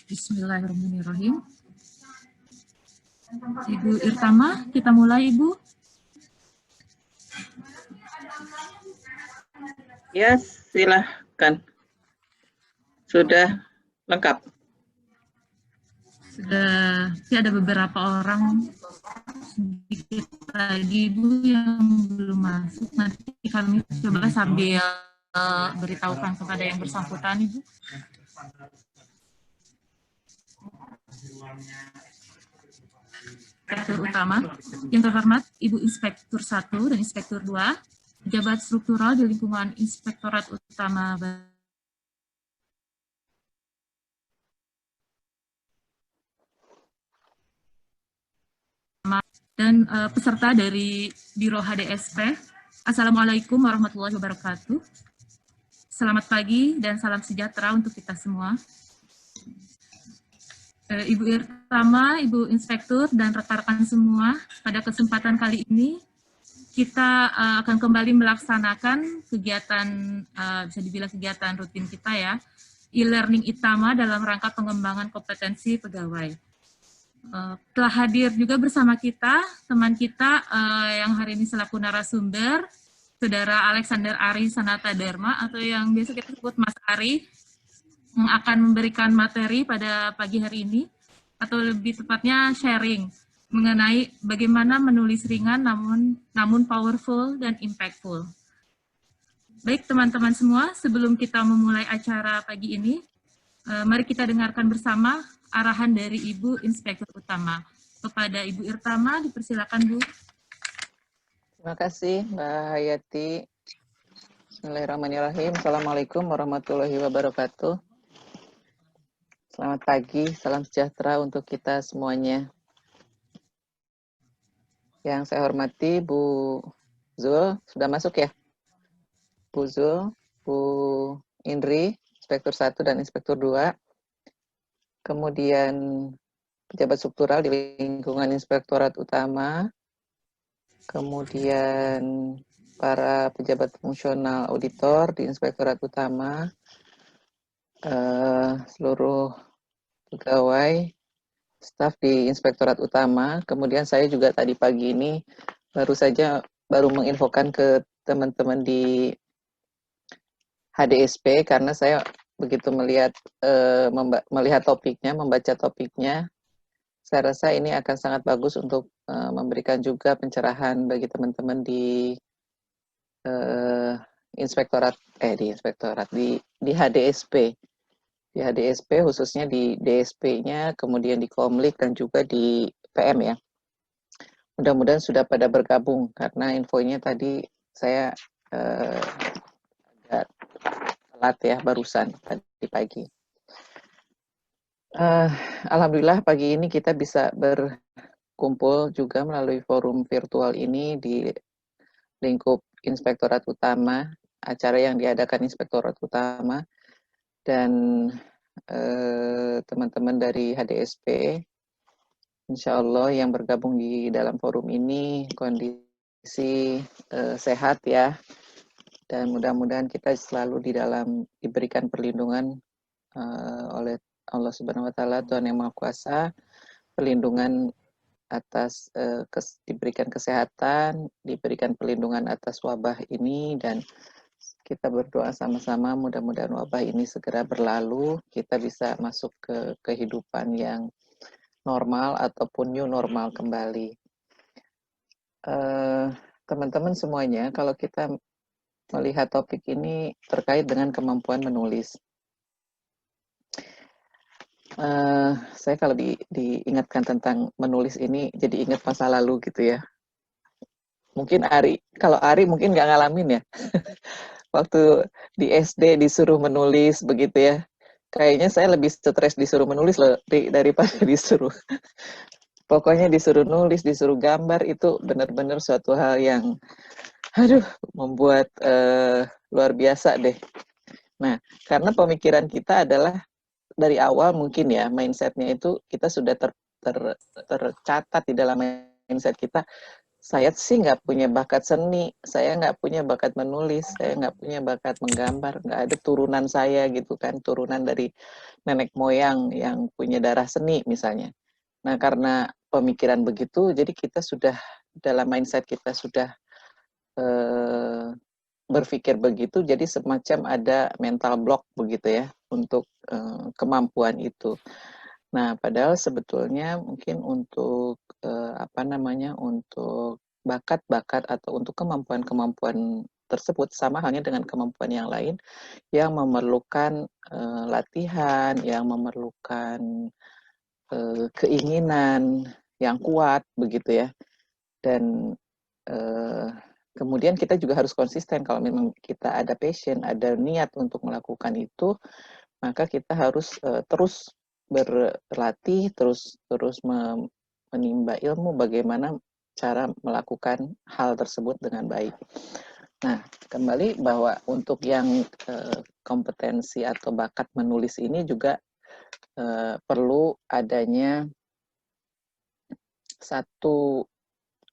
Bismillahirrahmanirrahim. Ibu Irtama, kita mulai, Ibu. Ya, silahkan. Sudah lengkap. Sudah, ada beberapa orang sedikit lagi, Ibu, yang belum masuk. Nanti kami coba sambil beritahukan kepada yang bersangkutan, Ibu. Inspektur utama, yang terhormat Ibu Inspektur 1 dan Inspektur 2, pejabat struktural di lingkungan Inspektorat Utama dan peserta dari Biro HDSP. Assalamualaikum warahmatullahi wabarakatuh. Selamat pagi dan salam sejahtera untuk kita semua. Ibu Irtama, Ibu Inspektur, dan rekan-rekan semua, pada kesempatan kali ini kita akan kembali melaksanakan kegiatan, bisa dibilang kegiatan rutin kita ya, e-learning Itama dalam rangka pengembangan kompetensi pegawai. Telah hadir juga bersama kita, teman kita yang hari ini selaku narasumber, Saudara Alexander Ari Sanata Dharma, atau yang biasa kita sebut Mas Ari, yang akan memberikan materi pada pagi hari ini, atau lebih tepatnya sharing mengenai bagaimana menulis ringan namun powerful dan impactful. Baik teman-teman semua, sebelum kita memulai acara pagi ini, mari kita dengarkan bersama arahan dari Ibu Inspektur Utama. Kepada Ibu Irtama, dipersilakan Bu. Terima kasih Mbak Hayati. Bismillahirrahmanirrahim. Assalamualaikum warahmatullahi wabarakatuh. Selamat pagi, salam sejahtera untuk kita semuanya. Yang saya hormati Bu Zul, sudah masuk ya? Bu Zul, Bu Indri, Inspektur 1 dan Inspektur 2. Kemudian pejabat struktural di lingkungan Inspektorat Utama. Kemudian para pejabat fungsional auditor di Inspektorat Utama. Seluruh pegawai, staf di Inspektorat Utama. Kemudian saya juga tadi pagi ini baru menginfokan ke teman-teman di HDSP karena saya begitu melihat topiknya, membaca topiknya, saya rasa ini akan sangat bagus untuk memberikan juga pencerahan bagi teman-teman di di HDSP. Di HDSP khususnya di DSP-nya, kemudian di Komlik dan juga di PM ya. Mudah-mudahan sudah pada bergabung karena infonya tadi saya agak telat ya barusan tadi pagi. Alhamdulillah pagi ini kita bisa berkumpul juga melalui forum virtual ini di lingkup Inspektorat Utama, acara yang diadakan Inspektorat Utama, dan teman-teman dari HDSP, insya Allah yang bergabung di dalam forum ini kondisi sehat ya, dan mudah-mudahan kita selalu diberikan perlindungan oleh Allah Subhanahu Wa Taala, Tuhan Yang Maha Kuasa, perlindungan atas diberikan kesehatan, diberikan perlindungan atas wabah ini, dan kita berdoa sama-sama mudah-mudahan wabah ini segera berlalu, kita bisa masuk ke kehidupan yang normal ataupun new normal kembali. Teman-teman semuanya, kalau kita melihat topik ini terkait dengan kemampuan menulis. Saya kalau diingatkan tentang menulis ini jadi ingat masa lalu gitu ya. Mungkin kalau Ari mungkin nggak ngalamin ya. Waktu di SD disuruh menulis begitu ya. Kayaknya saya lebih stres disuruh menulis loh daripada disuruh. Pokoknya disuruh nulis, disuruh gambar itu benar-benar suatu hal yang membuat luar biasa deh. Nah, karena pemikiran kita adalah dari awal mungkin ya mindsetnya itu kita sudah tercatat di dalam mindset kita saya sih nggak punya bakat seni, saya nggak punya bakat menulis, saya nggak punya bakat menggambar, nggak ada turunan saya gitu kan, turunan dari nenek moyang yang punya darah seni misalnya. Nah, karena pemikiran begitu, jadi kita sudah dalam mindset kita sudah eh, berpikir begitu, jadi semacam ada mental block begitu ya untuk kemampuan itu. Nah, padahal sebetulnya mungkin untuk apa namanya, untuk bakat-bakat atau untuk kemampuan-kemampuan tersebut sama halnya dengan kemampuan yang lain yang memerlukan latihan, yang memerlukan keinginan yang kuat begitu ya. Dan eh, kemudian kita juga harus konsisten kalau memang kita ada passion, ada niat untuk melakukan itu, maka kita harus terus berlatih, terus terus menimba ilmu bagaimana cara melakukan hal tersebut dengan baik. Nah, kembali bahwa untuk yang kompetensi atau bakat menulis ini juga perlu adanya satu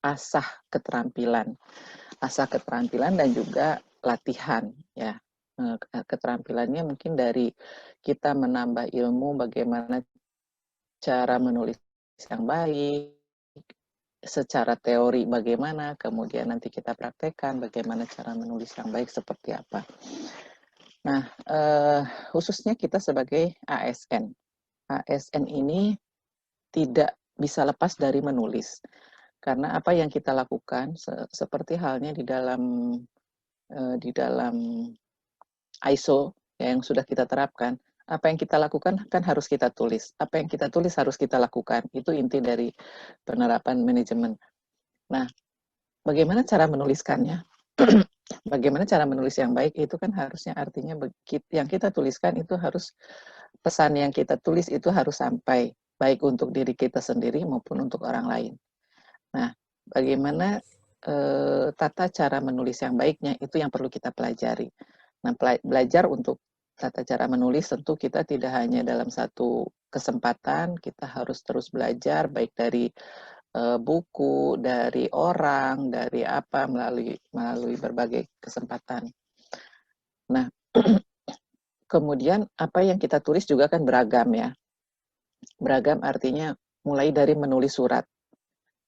asah keterampilan dan juga latihan ya. Keterampilannya mungkin dari kita menambah ilmu bagaimana cara menulis yang baik, secara teori bagaimana, kemudian nanti kita praktekkan bagaimana cara menulis yang baik seperti apa. Nah, khususnya kita sebagai ASN. ASN ini tidak bisa lepas dari menulis. Karena apa yang kita lakukan seperti halnya di dalam ISO yang sudah kita terapkan, apa yang kita lakukan kan harus kita tulis. Apa yang kita tulis harus kita lakukan. Itu inti dari penerapan manajemen. Nah, bagaimana cara menuliskannya? Bagaimana cara menulis yang baik itu kan harusnya artinya yang kita tuliskan itu harus pesan yang kita tulis itu harus sampai baik untuk diri kita sendiri maupun untuk orang lain. Nah, bagaimana tata cara menulis yang baiknya itu yang perlu kita pelajari. Nah, belajar untuk tata cara menulis tentu kita tidak hanya dalam satu kesempatan, kita harus terus belajar baik dari buku, dari orang, dari apa melalui berbagai kesempatan. Nah, kemudian apa yang kita tulis juga kan beragam ya. Beragam artinya mulai dari menulis surat,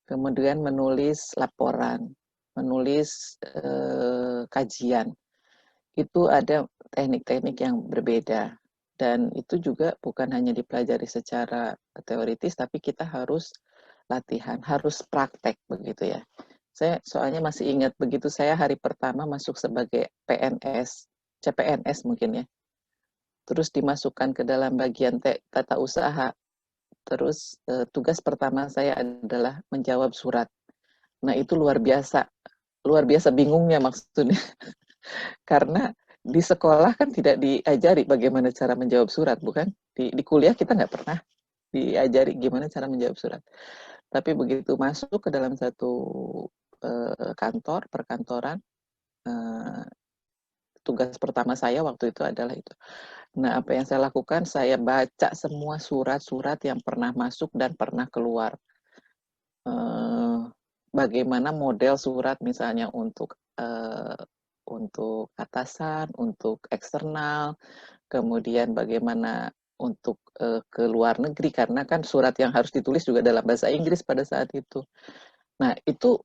kemudian menulis laporan, menulis kajian. Itu ada teknik-teknik yang berbeda. Dan itu juga bukan hanya dipelajari secara teoritis, tapi kita harus latihan, harus praktek begitu ya. Saya soalnya masih ingat begitu saya hari pertama masuk sebagai PNS, CPNS mungkin ya. Terus dimasukkan ke dalam bagian tata usaha. Terus tugas pertama saya adalah menjawab surat. Nah, itu luar biasa bingungnya maksudnya. Karena di sekolah kan tidak diajari bagaimana cara menjawab surat, bukan? Di kuliah kita nggak pernah diajari gimana cara menjawab surat. Tapi begitu masuk ke dalam satu perkantoran, tugas pertama saya waktu itu adalah itu. Nah, apa yang saya lakukan, saya baca semua surat-surat yang pernah masuk dan pernah keluar. Bagaimana model surat misalnya untuk atasan, untuk eksternal, kemudian bagaimana untuk ke luar negeri, karena kan surat yang harus ditulis juga dalam bahasa Inggris pada saat itu. Nah, itu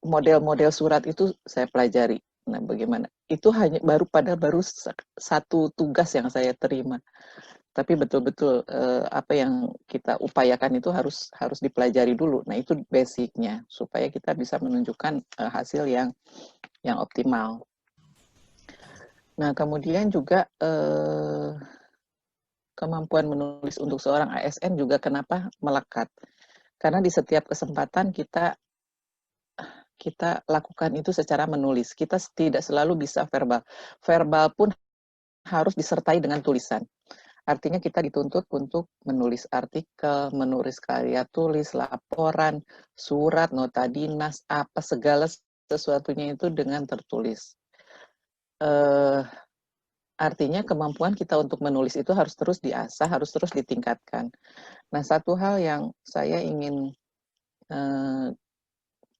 model-model surat itu saya pelajari. Nah, bagaimana? Itu baru satu tugas yang saya terima. Tapi betul-betul apa yang kita upayakan itu harus dipelajari dulu. Nah, itu basicnya supaya kita bisa menunjukkan hasil yang optimal. Nah, kemudian juga kemampuan menulis untuk seorang ASN juga kenapa melekat? Karena di setiap kesempatan kita lakukan itu secara menulis. Kita tidak selalu bisa verbal. Verbal pun harus disertai dengan tulisan. Artinya kita dituntut untuk menulis artikel, menulis karya tulis, laporan, surat, nota dinas, apa segala sesuatunya itu dengan tertulis. Artinya kemampuan kita untuk menulis itu harus terus diasah, harus terus ditingkatkan. Nah, satu hal yang saya ingin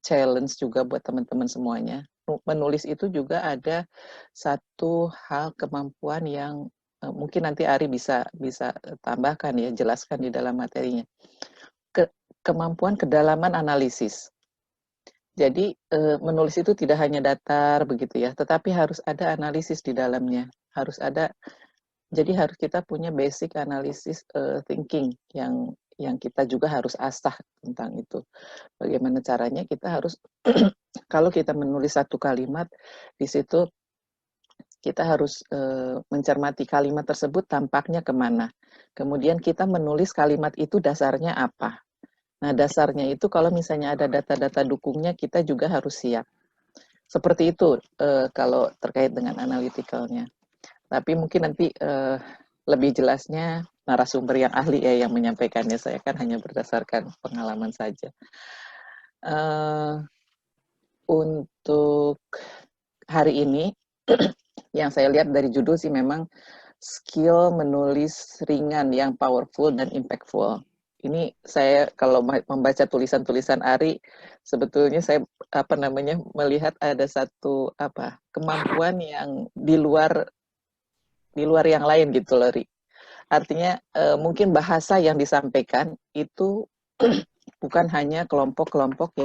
challenge juga buat teman-teman semuanya. Menulis itu juga ada satu hal kemampuan yang mungkin nanti Ari bisa tambahkan ya, jelaskan di dalam materinya. Kemampuan kedalaman analisis. Jadi menulis itu tidak hanya datar begitu ya, tetapi harus ada analisis di dalamnya. Harus ada, jadi harus kita punya basic analisis thinking yang kita juga harus asah tentang itu. Bagaimana caranya kita harus kalau kita menulis satu kalimat di situ kita harus mencermati kalimat tersebut tampaknya kemana. Kemudian kita menulis kalimat itu dasarnya apa. Nah, dasarnya itu kalau misalnya ada data-data dukungnya, kita juga harus siap. Seperti itu kalau terkait dengan analitikalnya. Tapi mungkin nanti lebih jelasnya narasumber yang ahli ya yang menyampaikannya. Saya kan hanya berdasarkan pengalaman saja. Untuk hari ini, yang saya lihat dari judul sih memang skill menulis ringan yang powerful dan impactful. Ini saya kalau membaca tulisan-tulisan Ari, sebetulnya saya melihat ada satu kemampuan yang di luar yang lain gitu loh, Ri. Artinya mungkin bahasa yang disampaikan itu bukan hanya kelompok-kelompok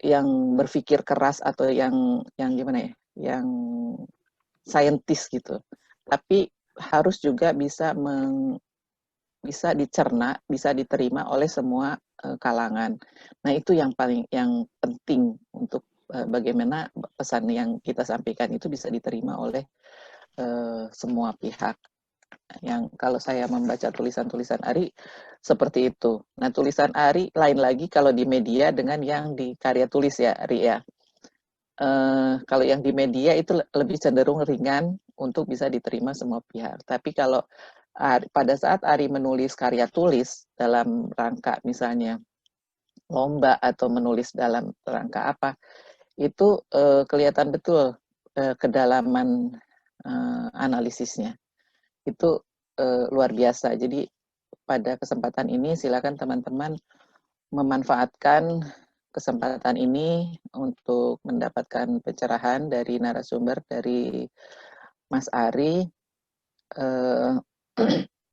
yang berpikir keras atau yang gimana ya, yang saintis gitu. Tapi harus juga bisa dicerna, bisa diterima oleh semua kalangan. Nah, itu yang penting untuk bagaimana pesan yang kita sampaikan itu bisa diterima oleh semua pihak. Yang kalau saya membaca tulisan-tulisan Ari seperti itu. Nah, tulisan Ari lain lagi kalau di media dengan yang di karya tulis ya, Ari ya. Kalau yang di media itu lebih cenderung ringan untuk bisa diterima semua pihak. Tapi kalau pada saat Ari menulis karya tulis dalam rangka misalnya lomba atau menulis dalam rangka apa, itu kelihatan betul kedalaman analisisnya. Itu luar biasa. Jadi pada kesempatan ini silakan teman-teman memanfaatkan kesempatan ini untuk mendapatkan pencerahan dari narasumber dari Mas Ari.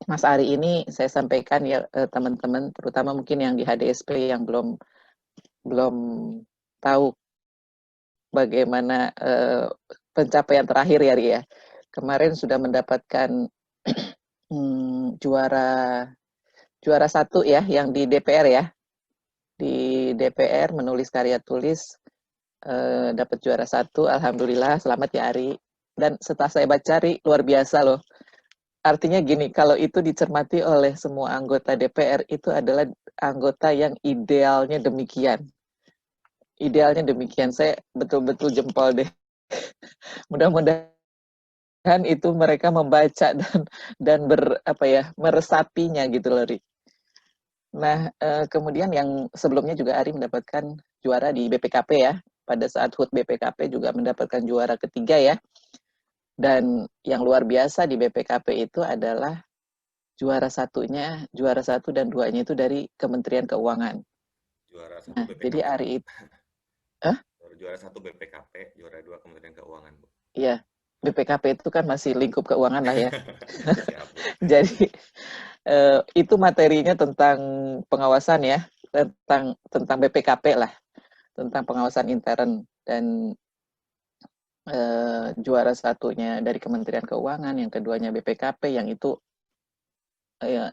Mas Ari ini saya sampaikan ya teman-teman, terutama mungkin yang di HDSP yang belum tahu bagaimana pencapaian terakhir ya Ri ya. Kemarin sudah mendapatkan juara 1 ya yang di DPR ya. Di DPR menulis karya tulis dapat juara 1, alhamdulillah, selamat ya Ari. Dan setelah saya baca Ri, luar biasa loh. Artinya gini, kalau itu dicermati oleh semua anggota DPR, itu adalah anggota yang idealnya demikian. Idealnya demikian, saya betul-betul jempol deh. Mudah-mudahan itu mereka membaca dan meresapinya gitu loh, Ri. Nah, kemudian yang sebelumnya juga Ari mendapatkan juara di BPKP ya. Pada saat HUT BPKP juga mendapatkan juara ketiga ya. Dan yang luar biasa di BPKP itu adalah juara 1 dan 2-nya itu dari Kementerian Keuangan. Juara 1 nah, BPKP. Jadi Ari itu Juara 1 BPKP, juara 2 Kementerian Keuangan, Bu. Iya, BPKP itu kan masih lingkup keuangan lah ya. Jadi itu materinya tentang pengawasan ya, tentang BPKP lah, tentang pengawasan intern. Dan juara 1-nya dari Kementerian Keuangan, yang keduanya BPKP, yang itu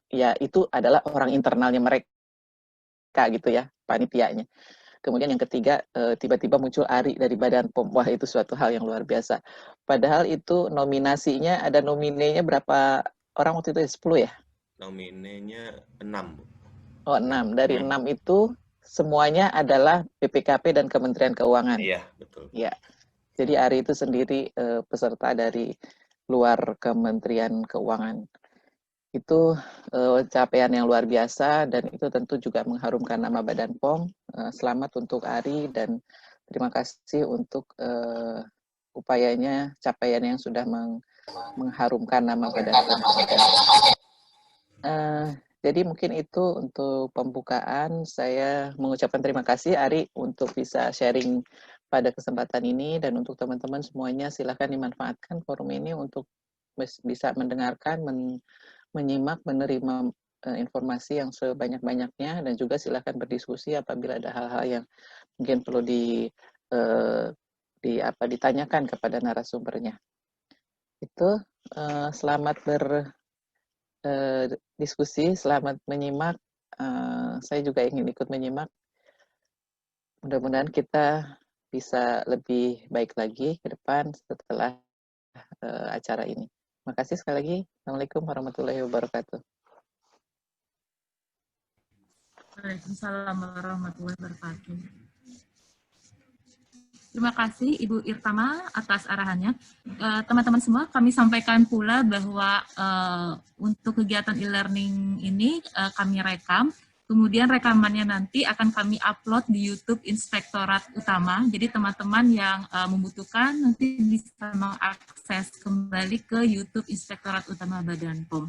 ya itu adalah orang internalnya mereka gitu ya, panitianya. Kemudian yang ketiga, tiba-tiba muncul Ari dari Badan POM. Wah, itu suatu hal yang luar biasa. Padahal itu nominasinya, ada nominenya berapa orang waktu itu? 10 ya? Nominenya 6, Bu. Oh, 6. Dari 6 itu semuanya adalah BPKP dan Kementerian Keuangan. Iya, betul. Ya. Jadi Ari itu sendiri peserta dari luar Kementerian Keuangan. Itu capaian yang luar biasa, dan itu tentu juga mengharumkan nama Badan POM. Selamat untuk Ari dan terima kasih untuk upayanya, capaian yang sudah mengharumkan nama Badan POM. Jadi mungkin itu untuk pembukaan. Saya mengucapkan terima kasih Ari untuk bisa sharing pada kesempatan ini, dan untuk teman-teman semuanya silakan dimanfaatkan forum ini untuk bisa mendengarkan, menyimak, menerima informasi yang sebanyak-banyaknya, dan juga silakan berdiskusi apabila ada hal-hal yang mungkin perlu ditanyakan kepada narasumbernya. Itu selamat berdiskusi, selamat menyimak. Saya juga ingin ikut menyimak. Mudah-mudahan kita bisa lebih baik lagi ke depan setelah acara ini. Terima kasih sekali lagi. Assalamualaikum warahmatullahi wabarakatuh. Waalaikumsalam warahmatullahi wabarakatuh. Terima kasih Ibu Irtama atas arahannya. Teman-teman semua, kami sampaikan pula bahwa untuk kegiatan e-learning ini kami rekam, kemudian rekamannya nanti akan kami upload di YouTube Inspektorat Utama. Jadi teman-teman yang membutuhkan nanti bisa mengakses kembali ke YouTube Inspektorat Utama Badan POM.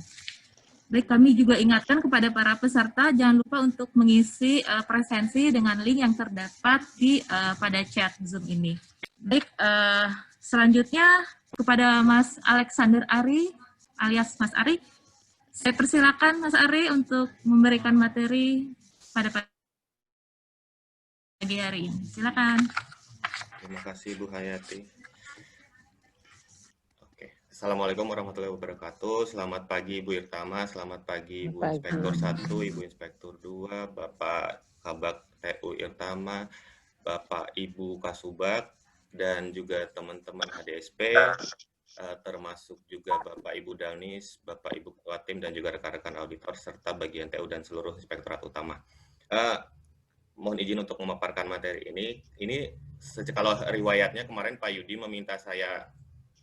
Baik, kami juga ingatkan kepada para peserta, jangan lupa untuk mengisi presensi dengan link yang terdapat di pada chat Zoom ini. Baik, selanjutnya kepada Mas Alexander Ari, alias Mas Ari, saya persilakan Mas Ari untuk memberikan materi pada pagi hari ini. Silakan. Terima kasih Bu Hayati. Assalamualaikum warahmatullahi wabarakatuh. Selamat pagi Ibu Irtama, selamat pagi Ibu Inspektur 1, Ibu Inspektur 2, Bapak Kabak TU Irtama, Bapak Ibu Kasubag, dan juga teman-teman HDSP, termasuk juga Bapak Ibu Danis, Bapak Ibu Ketua Tim, dan juga rekan-rekan auditor, serta bagian TU dan seluruh Inspektorat Utama. Mohon izin untuk memaparkan materi ini. Ini kalau riwayatnya kemarin Pak Yudi meminta saya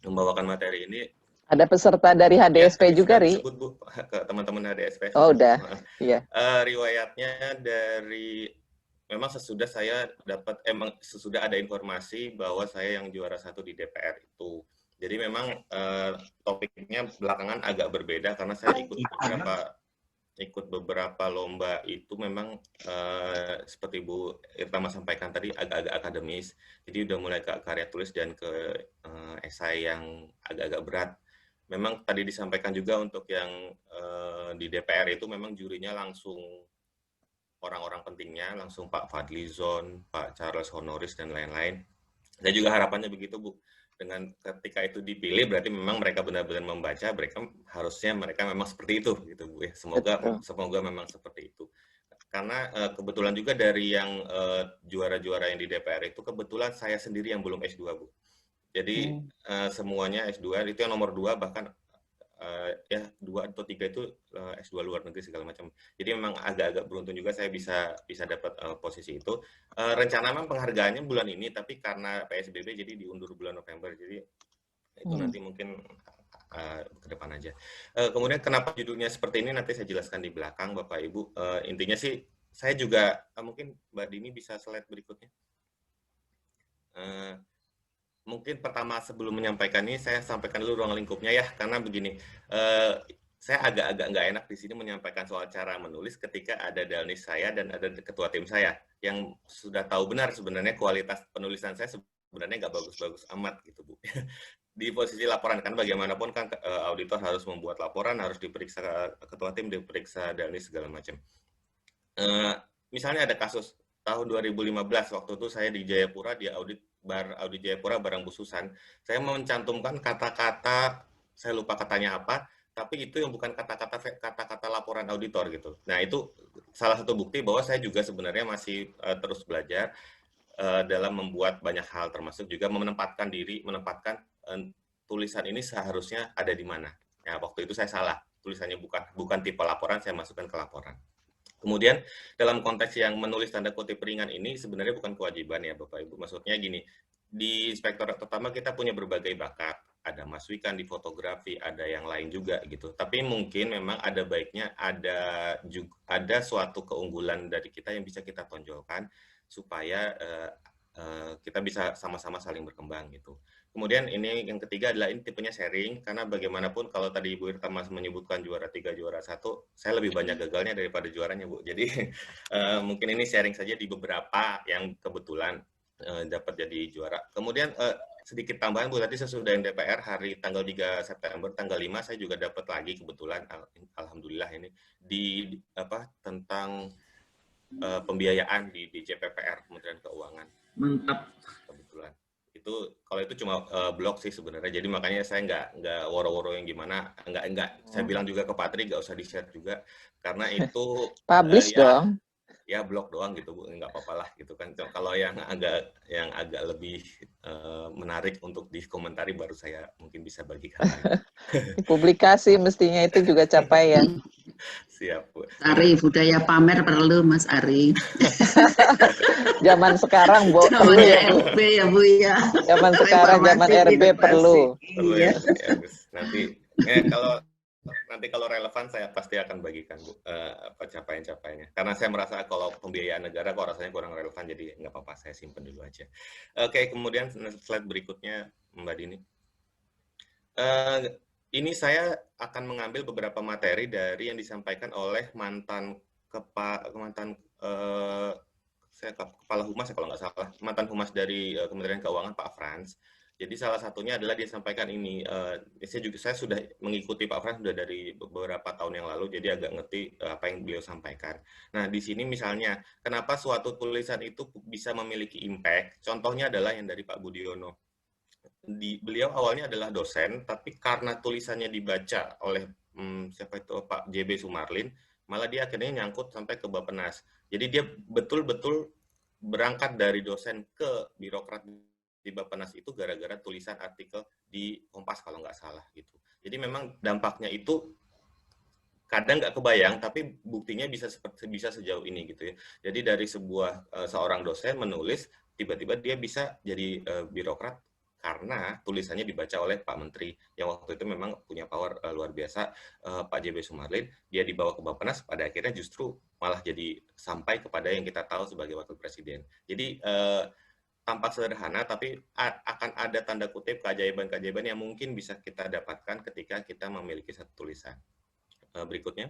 membawakan materi ini. Ada peserta dari HDSP ya, juga, Ri? Sebut Bu, ke teman-teman HDSP. Oh, udah. Iya. Riwayatnya dari, memang sesudah saya dapat, sesudah ada informasi bahwa saya yang juara 1 di DPR itu. Jadi memang topiknya belakangan agak berbeda karena saya ikut beberapa lomba itu memang seperti Bu Irtama sampaikan tadi agak-agak akademis. Jadi udah mulai ke karya tulis dan ke esai yang agak-agak berat. Memang tadi disampaikan juga untuk yang di DPR itu memang jurinya langsung orang-orang pentingnya, langsung Pak Fadlizon, Pak Charles Honoris, dan lain-lain. Dan juga harapannya begitu Bu. Dengan ketika itu dipilih berarti memang mereka benar-benar membaca, harusnya mereka memang seperti itu gitu Bu ya. Semoga memang seperti itu. Karena kebetulan juga dari yang juara-juara yang di DPR itu kebetulan saya sendiri yang belum S2 Bu. Jadi semuanya S2 itu yang nomor 2, bahkan ya 2 atau 3 itu S2 luar negeri segala macam. Jadi memang agak-agak beruntung juga saya bisa dapat posisi itu. Rencana memang penghargaannya bulan ini, tapi karena PSBB jadi diundur bulan November. Jadi itu nanti mungkin ke depan aja. Kemudian kenapa judulnya seperti ini nanti saya jelaskan di belakang Bapak Ibu. Intinya sih saya juga mungkin Mbak Dini bisa slide berikutnya. Mungkin pertama sebelum menyampaikan ini saya sampaikan dulu ruang lingkupnya ya, karena begini, saya agak-agak nggak enak di sini menyampaikan soal cara menulis ketika ada Danis saya dan ada ketua tim saya yang sudah tahu benar sebenarnya kualitas penulisan saya sebenarnya nggak bagus-bagus amat gitu Bu. Di posisi laporan kan bagaimanapun kan auditor harus membuat laporan, harus diperiksa ketua tim, diperiksa Danis segala macam. Misalnya ada kasus tahun 2015 waktu itu saya di Jayapura di audit Jayapura barang Bu Susan, saya mencantumkan kata-kata, saya lupa katanya apa, tapi itu yang bukan kata-kata laporan auditor gitu. Nah itu salah satu bukti bahwa saya juga sebenarnya masih terus belajar dalam membuat banyak hal, termasuk juga menempatkan tulisan ini seharusnya ada di mana. Nah waktu itu saya salah, tulisannya bukan tipe laporan, saya masukkan ke laporan. Kemudian dalam konteks yang menulis tanda kutip ringan ini sebenarnya bukan kewajiban ya Bapak Ibu. Maksudnya gini, di Inspektorat Utama kita punya berbagai bakat. Ada Mas Wikan di fotografi, ada yang lain juga gitu. Tapi mungkin memang ada baiknya ada suatu keunggulan dari kita yang bisa kita tonjolkan supaya kita bisa sama-sama saling berkembang gitu. kemudian ini yang ketiga adalah ini tipenya sharing, karena bagaimanapun kalau tadi Ibu Irta Mas menyebutkan juara 3, juara 1, saya lebih banyak gagalnya daripada juaranya, Bu. Jadi mungkin ini sharing saja di beberapa yang kebetulan dapat jadi juara. Kemudian sedikit tambahan, Bu, tadi sesudah yang DPR hari tanggal 3 September, tanggal 5 saya juga dapat lagi kebetulan, alhamdulillah ini di tentang pembiayaan di JPPR, Kementerian Keuangan. Mantap. Kebetulan. Itu kalau itu cuma blog sih sebenarnya. Jadi makanya saya nggak woro-woro yang gimana, nggak saya bilang juga ke Patri nggak usah di-share juga karena itu Publish dong. Ya blog doang gitu, Bu, nggak apa-apa lah gitu kan. Kalau yang agak lebih menarik untuk dikomentari baru saya mungkin bisa bagikan. Publikasi mestinya itu juga capaian. Siap, Bu. Ari, budaya pamer perlu, Mas Ari. Zaman sekarang, Bu, perlu ya, Bu. RB ya, Bu, ya. Zaman sekarang, zaman RB perlu. Perlu ya, Gus. Nanti kalau relevan saya pasti akan bagikan, Bu, capaian-capaiannya. Karena saya merasa kalau pembiayaan negara kok rasanya kurang relevan, jadi nggak apa-apa, saya simpen dulu aja. Oke, kemudian slide berikutnya, Mbak Dini. Ini saya akan mengambil beberapa materi dari yang disampaikan oleh mantan Kepala Humas, kalau nggak salah, mantan Humas dari Kementerian Keuangan, Pak Frans. Jadi salah satunya adalah dia sampaikan ini. Saya sudah mengikuti Pak Frans sudah dari beberapa tahun yang lalu, jadi agak ngerti apa yang beliau sampaikan. Nah, di sini misalnya, kenapa suatu tulisan itu bisa memiliki impact? Contohnya adalah yang dari Pak Budiono. Beliau awalnya adalah dosen, tapi karena tulisannya dibaca oleh siapa itu Pak JB Sumarlin, malah dia akhirnya nyangkut sampai ke Bappenas. Jadi dia betul-betul berangkat dari dosen ke birokrat di Bappenas itu gara-gara tulisan artikel di Kompas kalau nggak salah gitu. Jadi memang dampaknya itu kadang nggak kebayang, tapi buktinya bisa sejauh ini gitu ya. Jadi dari seorang dosen menulis, tiba-tiba dia bisa jadi birokrat karena tulisannya dibaca oleh Pak Menteri yang waktu itu memang punya power luar biasa, Pak JB Sumarlin. Dia dibawa ke Bappenas, pada akhirnya justru malah jadi sampai kepada yang kita tahu sebagai Wakil Presiden. Jadi tampak sederhana, tapi akan ada tanda kutip keajaiban-keajaiban yang mungkin bisa kita dapatkan ketika kita memiliki satu tulisan. Berikutnya.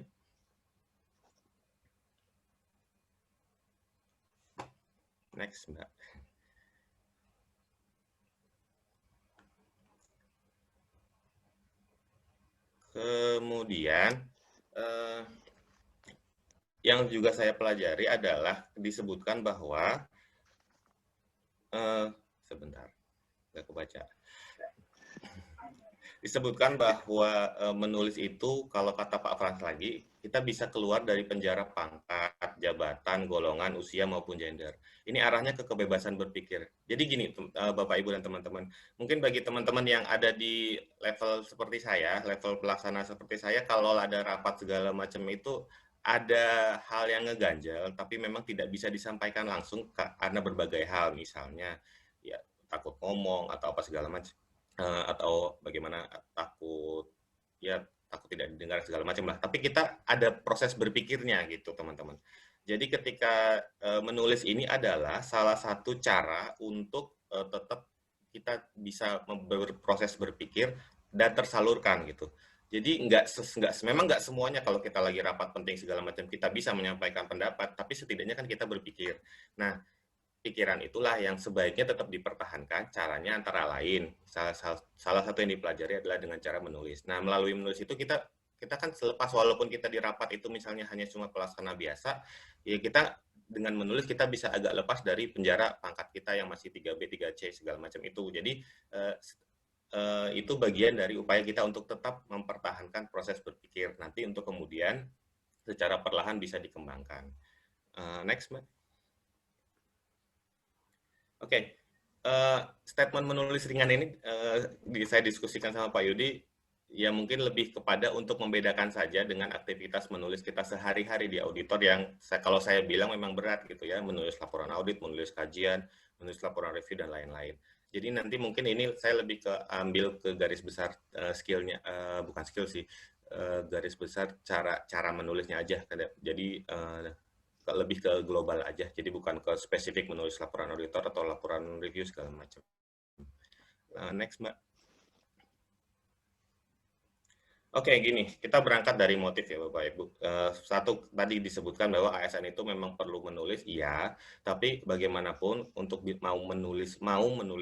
Next, Mbak. Kemudian, yang juga saya pelajari adalah disebutkan bahwa, sebentar, nggak kebaca. Disebutkan bahwa menulis itu, kalau kata Pak Frans lagi, kita bisa keluar dari penjara pangkat, jabatan, golongan, usia, maupun gender. Ini arahnya ke kebebasan berpikir. Jadi gini, Bapak, Ibu, dan teman-teman, mungkin bagi teman-teman yang ada di level seperti saya, level pelaksana seperti saya, kalau ada rapat segala macam itu, ada hal yang ngeganjel, tapi memang tidak bisa disampaikan langsung karena berbagai hal, misalnya ya takut ngomong atau apa segala macam. Atau bagaimana takut tidak didengar segala macam lah. Tapi kita ada proses berpikirnya gitu, teman-teman. Jadi ketika menulis ini adalah salah satu cara untuk tetap kita bisa berproses berpikir dan tersalurkan gitu. Jadi memang nggak semuanya kalau kita lagi rapat penting segala macam kita bisa menyampaikan pendapat, tapi setidaknya kan kita berpikir. Nah, pikiran itulah yang sebaiknya tetap dipertahankan. Caranya antara lain, salah satu yang dipelajari adalah dengan cara menulis. Nah, melalui menulis itu kita kan selepas walaupun kita di rapat itu misalnya hanya cuma pelaksana biasa, ya kita dengan menulis kita bisa agak lepas dari penjara pangkat kita yang masih 3B, 3C segala macam itu. Jadi itu bagian dari upaya kita untuk tetap mempertahankan proses berpikir. Nanti untuk kemudian secara perlahan bisa dikembangkan. Next, Mbak. Oke, statement menulis ringan ini saya diskusikan sama Pak Yudi, ya mungkin lebih kepada untuk membedakan saja dengan aktivitas menulis kita sehari-hari di auditor yang kalau saya bilang memang berat gitu ya, menulis laporan audit, menulis kajian, menulis laporan review, dan lain-lain. Jadi nanti mungkin ini saya lebih ambil ke garis besar skillnya, bukan skill sih, garis besar cara menulisnya aja. Jadi lebih ke global aja, jadi bukan ke spesifik menulis laporan auditor atau laporan review segala macam. Next, Mbak. Oke, gini, kita berangkat dari motif ya Bapak Ibu. Satu, tadi disebutkan bahwa ASN itu memang perlu menulis, iya, tapi bagaimanapun untuk mau menulis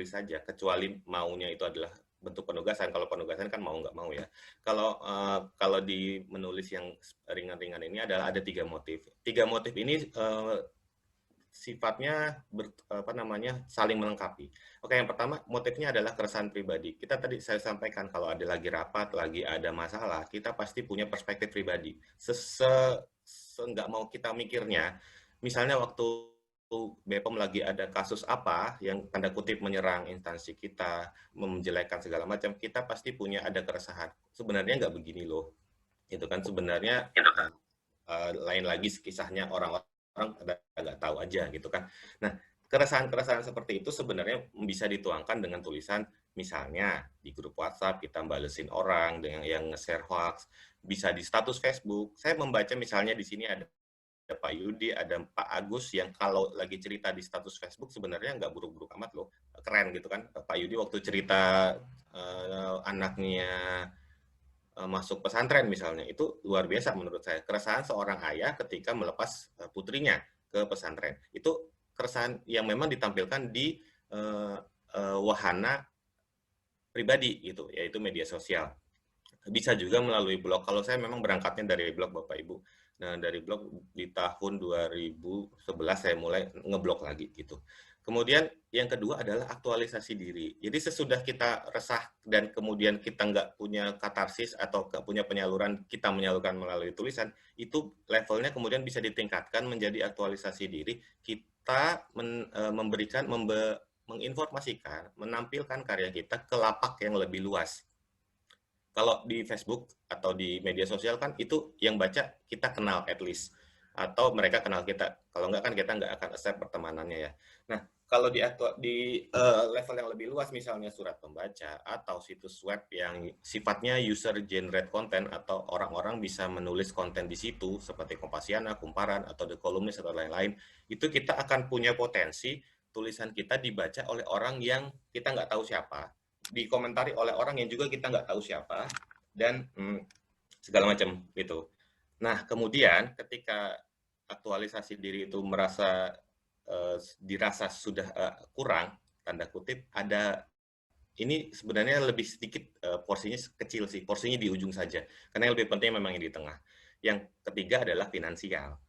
saja, kecuali maunya itu adalah bentuk penugasan. Kalau penugasan kan mau nggak mau ya. Kalau di menulis yang ringan-ringan ini adalah ada 3 motif. 3 motif ini sifatnya saling melengkapi. Oke, yang pertama motifnya adalah keresahan pribadi. Kita tadi saya sampaikan kalau ada lagi rapat, lagi ada masalah, kita pasti punya perspektif pribadi. Nggak mau kita mikirnya, misalnya waktu BPOM lagi ada kasus apa yang tanda kutip menyerang instansi kita, menjelekkan segala macam, kita pasti punya ada keresahan. Sebenarnya nggak begini loh. Itu kan sebenarnya lain lagi kisahnya orang-orang nggak tahu aja gitu kan. Nah, keresahan-keresahan seperti itu sebenarnya bisa dituangkan dengan tulisan, misalnya di grup WhatsApp kita balesin orang dengan yang nge-share hoax, bisa di status Facebook. Saya membaca misalnya di sini ada Pak Yudi, ada Pak Agus yang kalau lagi cerita di status Facebook sebenarnya nggak buruk-buruk amat loh, keren gitu kan. Pak Yudi waktu cerita anaknya masuk pesantren misalnya, itu luar biasa menurut saya. Keresahan seorang ayah ketika melepas putrinya ke pesantren. Itu keresahan yang memang ditampilkan di wahana pribadi gitu, yaitu media sosial. Bisa juga melalui blog. Kalau saya memang berangkatnya dari blog Bapak Ibu. Nah, dari blog di tahun 2011 saya mulai ngeblog lagi gitu. Kemudian yang kedua adalah aktualisasi diri. Jadi sesudah kita resah dan kemudian kita nggak punya katarsis atau nggak punya penyaluran, kita menyalurkan melalui tulisan, itu levelnya kemudian bisa ditingkatkan menjadi aktualisasi diri. Kita menginformasikan, menampilkan karya kita ke lapak yang lebih luas. Kalau di Facebook atau di media sosial kan itu yang baca kita kenal at least. Atau mereka kenal kita. Kalau nggak kan kita nggak akan accept pertemanannya ya. Nah, kalau di level yang lebih luas misalnya surat pembaca atau situs web yang sifatnya user generate content atau orang-orang bisa menulis konten di situ seperti Kompasiana, Kumparan, atau The Columnist atau lain-lain, itu kita akan punya potensi tulisan kita dibaca oleh orang yang kita nggak tahu siapa, dikomentari oleh orang yang juga kita nggak tahu siapa, dan segala macam gitu. Nah, kemudian ketika aktualisasi diri itu dirasa sudah kurang, tanda kutip, ada ini sebenarnya lebih sedikit porsinya kecil sih, porsinya di ujung saja. Karena yang lebih penting memang yang di tengah. Yang ketiga adalah finansial.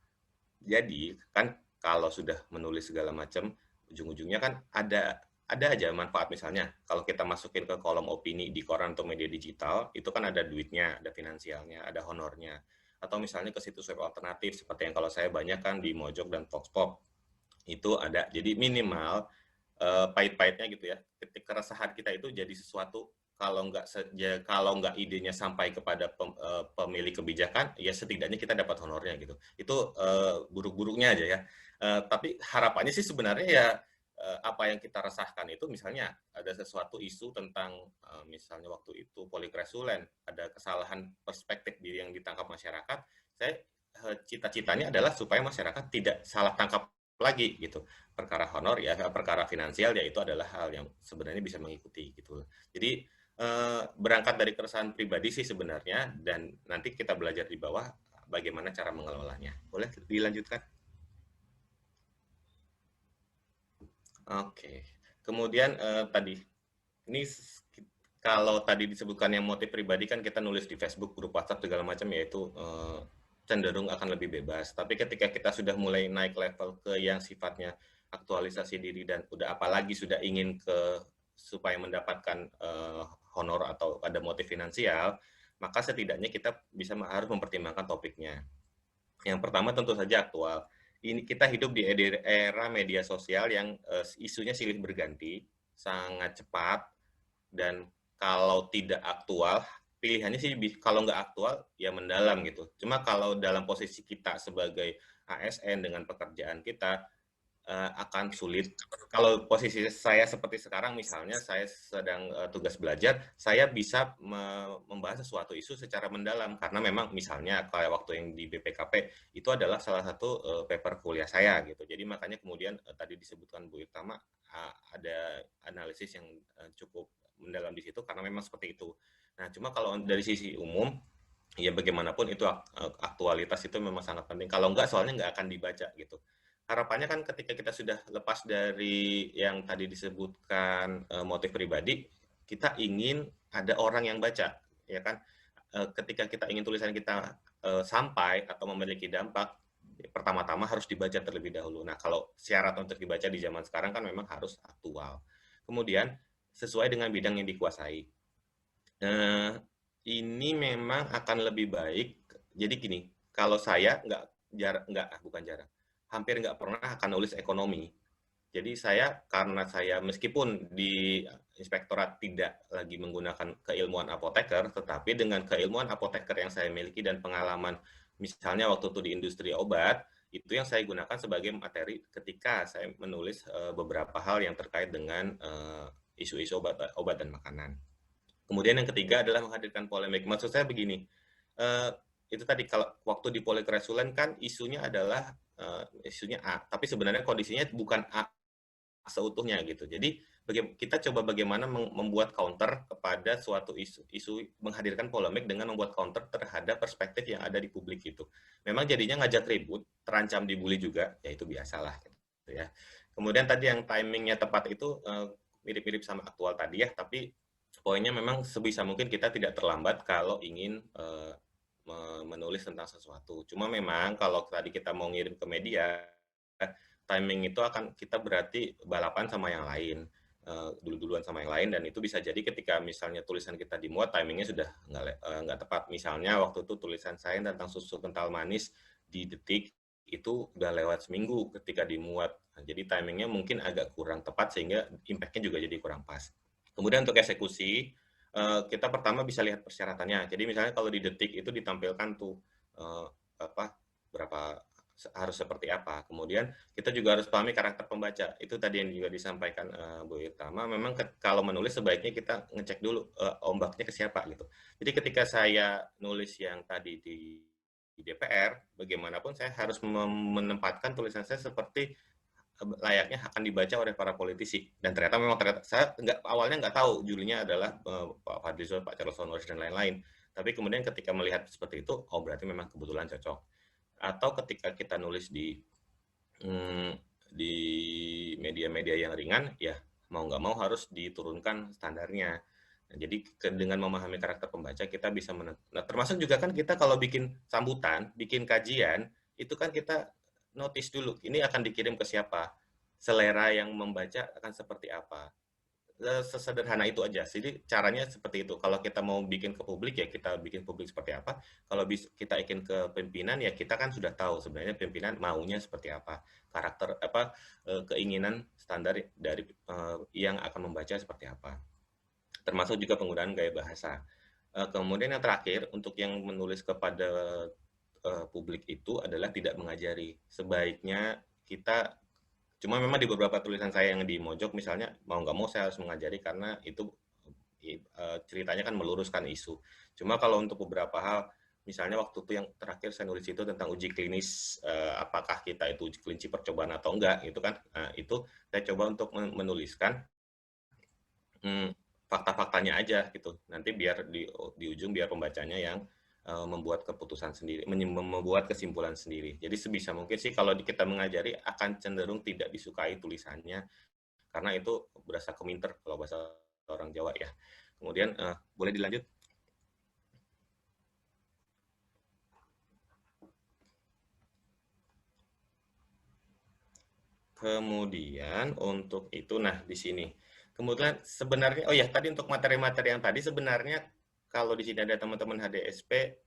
Jadi, kan kalau sudah menulis segala macam, ujung-ujungnya kan ada aja manfaat. Misalnya kalau kita masukin ke kolom opini di koran atau media digital, itu kan ada duitnya, ada finansialnya, ada honornya. Atau misalnya ke situs web alternatif seperti yang kalau saya banyak kan di Mojok dan Voxpop, itu ada. Jadi minimal pahit-pahitnya gitu ya, ketika keresahan kita itu jadi sesuatu, kalau nggak idenya sampai kepada pemilik kebijakan, ya setidaknya kita dapat honornya gitu. Itu buruk-buruknya aja ya. Tapi harapannya sih sebenarnya ya apa yang kita resahkan itu, misalnya ada sesuatu isu tentang misalnya waktu itu polikresulen, ada kesalahan perspektif diri yang ditangkap masyarakat, saya cita-citanya adalah supaya masyarakat tidak salah tangkap lagi gitu. Perkara honor ya, perkara finansial ya, itu adalah hal yang sebenarnya bisa mengikuti gitu. Jadi berangkat dari keresahan pribadi sih sebenarnya, dan nanti kita belajar di bawah bagaimana cara mengelolanya. Boleh dilanjutkan? Oke. Kemudian tadi ini kalau tadi disebutkan yang motif pribadi kan kita nulis di Facebook, grup WhatsApp segala macam, yaitu cenderung akan lebih bebas. Tapi ketika kita sudah mulai naik level ke yang sifatnya aktualisasi diri dan apalagi sudah ingin supaya mendapatkan honor atau ada motif finansial, maka setidaknya kita harus mempertimbangkan topiknya. Yang pertama tentu saja aktual. Ini kita hidup di era media sosial yang isunya silih berganti, sangat cepat, dan kalau tidak aktual, pilihannya sih kalau nggak aktual ya mendalam gitu. Cuma kalau dalam posisi kita sebagai ASN dengan pekerjaan kita akan sulit. Kalau posisi saya seperti sekarang, misalnya saya sedang tugas belajar, saya bisa membahas sesuatu isu secara mendalam karena memang misalnya kayak waktu yang di BPKP itu adalah salah satu paper kuliah saya gitu. Jadi makanya kemudian tadi disebutkan Bu Irtama ada analisis yang cukup mendalam di situ karena memang seperti itu. Nah, cuma kalau dari sisi umum, ya bagaimanapun itu aktualitas itu memang sangat penting. Kalau enggak, soalnya nggak akan dibaca gitu. Harapannya kan ketika kita sudah lepas dari yang tadi disebutkan motif pribadi, kita ingin ada orang yang baca, ya kan? Ketika kita ingin tulisan kita sampai atau memiliki dampak, pertama-tama harus dibaca terlebih dahulu. Nah, kalau syarat untuk dibaca di zaman sekarang kan memang harus aktual. Kemudian sesuai dengan bidang yang dikuasai. Ini memang akan lebih baik. Jadi gini, kalau saya hampir nggak pernah akan nulis ekonomi. Jadi karena saya meskipun di inspektorat tidak lagi menggunakan keilmuan apoteker, tetapi dengan keilmuan apoteker yang saya miliki dan pengalaman, misalnya waktu itu di industri obat, itu yang saya gunakan sebagai materi ketika saya menulis beberapa hal yang terkait dengan isu-isu obat dan makanan. Kemudian yang ketiga adalah menghadirkan polemik. Maksud saya begini, itu tadi kalau waktu di Polikresulen kan isunya adalah isunya A, tapi sebenarnya kondisinya bukan A seutuhnya gitu. Jadi kita coba bagaimana membuat counter kepada suatu isu menghadirkan polemik dengan membuat counter terhadap perspektif yang ada di publik itu. Memang jadinya ngajak ribut, terancam dibully juga, ya itu biasalah gitu ya. Kemudian tadi yang timingnya tepat itu mirip-mirip sama aktual tadi ya, tapi poinnya memang sebisa mungkin kita tidak terlambat kalau ingin menulis tentang sesuatu. Cuma memang kalau tadi kita mau ngirim ke media, timing itu akan kita berarti balapan sama yang lain, dulu-duluan sama yang lain, dan itu bisa jadi ketika misalnya tulisan kita dimuat, timingnya sudah nggak tepat. Misalnya waktu itu tulisan saya tentang susu kental manis di Detik, itu udah lewat seminggu ketika dimuat. Nah, jadi timingnya mungkin agak kurang tepat sehingga impact-nya juga jadi kurang pas. Kemudian untuk eksekusi, kita pertama bisa lihat persyaratannya. Jadi misalnya kalau di Detik itu ditampilkan tuh berapa harus seperti apa. Kemudian kita juga harus pahami karakter pembaca. Itu tadi yang juga disampaikan Bu Irtama. Memang kalau menulis sebaiknya kita ngecek dulu ombaknya ke siapa gitu. Jadi ketika saya nulis yang tadi di DPR, bagaimanapun saya harus menempatkan tulisan saya seperti layaknya akan dibaca oleh para politisi. Dan ternyata saya awalnya nggak tahu judulnya adalah Pak Fadlizon, Pak Charles Honoris, dan lain-lain. Tapi kemudian ketika melihat seperti itu, oh berarti memang kebetulan cocok. Atau ketika kita nulis di media-media yang ringan, ya mau nggak mau harus diturunkan standarnya. Nah, jadi dengan memahami karakter pembaca, kita bisa termasuk juga kan kita kalau bikin sambutan, bikin kajian, itu kan kita notice dulu, ini akan dikirim ke siapa, selera yang membaca akan seperti apa. Sesederhana itu aja. Jadi caranya seperti itu. Kalau kita mau bikin ke publik, ya kita bikin publik seperti apa. Kalau kita ingin ke pimpinan, ya kita kan sudah tahu sebenarnya pimpinan maunya seperti apa. Karakter keinginan standar dari yang akan membaca seperti apa. Termasuk juga penggunaan gaya bahasa. Kemudian yang terakhir, untuk yang menulis kepada publik itu adalah tidak mengajari. Sebaiknya kita, cuma memang di beberapa tulisan saya yang di Mojok misalnya, mau nggak mau saya harus mengajari karena itu ceritanya kan meluruskan isu. Cuma kalau untuk beberapa hal, misalnya waktu itu yang terakhir saya nulis itu tentang uji klinis, apakah kita itu uji kelinci percobaan atau enggak, gitu kan. Nah, itu saya coba untuk menuliskan fakta-faktanya aja gitu. Nanti biar di ujung biar pembacanya yang membuat keputusan sendiri, membuat kesimpulan sendiri. Jadi sebisa mungkin sih kalau kita mengajari akan cenderung tidak disukai tulisannya karena itu berasa keminter kalau bahasa orang Jawa ya. Kemudian boleh dilanjut? Kemudian untuk itu, nah di sini. Kemudian sebenarnya, oh ya tadi untuk materi-materi yang tadi sebenarnya kalau di sini ada teman-teman HDSP,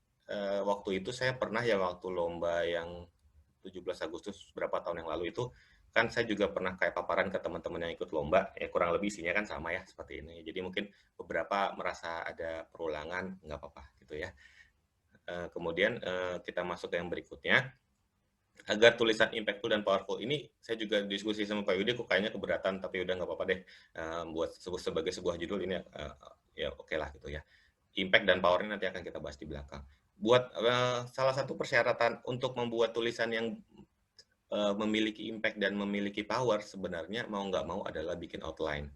waktu itu saya pernah ya waktu lomba yang 17 Agustus berapa tahun yang lalu itu, kan saya juga pernah kayak paparan ke teman-teman yang ikut lomba, ya kurang lebih isinya kan sama ya seperti ini. Jadi mungkin beberapa merasa ada perulangan, nggak apa-apa gitu ya. Kemudian kita masuk ke yang berikutnya. Agar tulisan impactful dan powerful ini, saya juga diskusi sama Pak Yudi, kok kayaknya keberatan, tapi udah nggak apa-apa deh, buat sebagai sebuah judul ini ya oke lah gitu ya. Impact dan powernya nanti akan kita bahas di belakang. Buat salah satu persyaratan untuk membuat tulisan yang memiliki impact dan memiliki power sebenarnya mau nggak mau adalah bikin outline.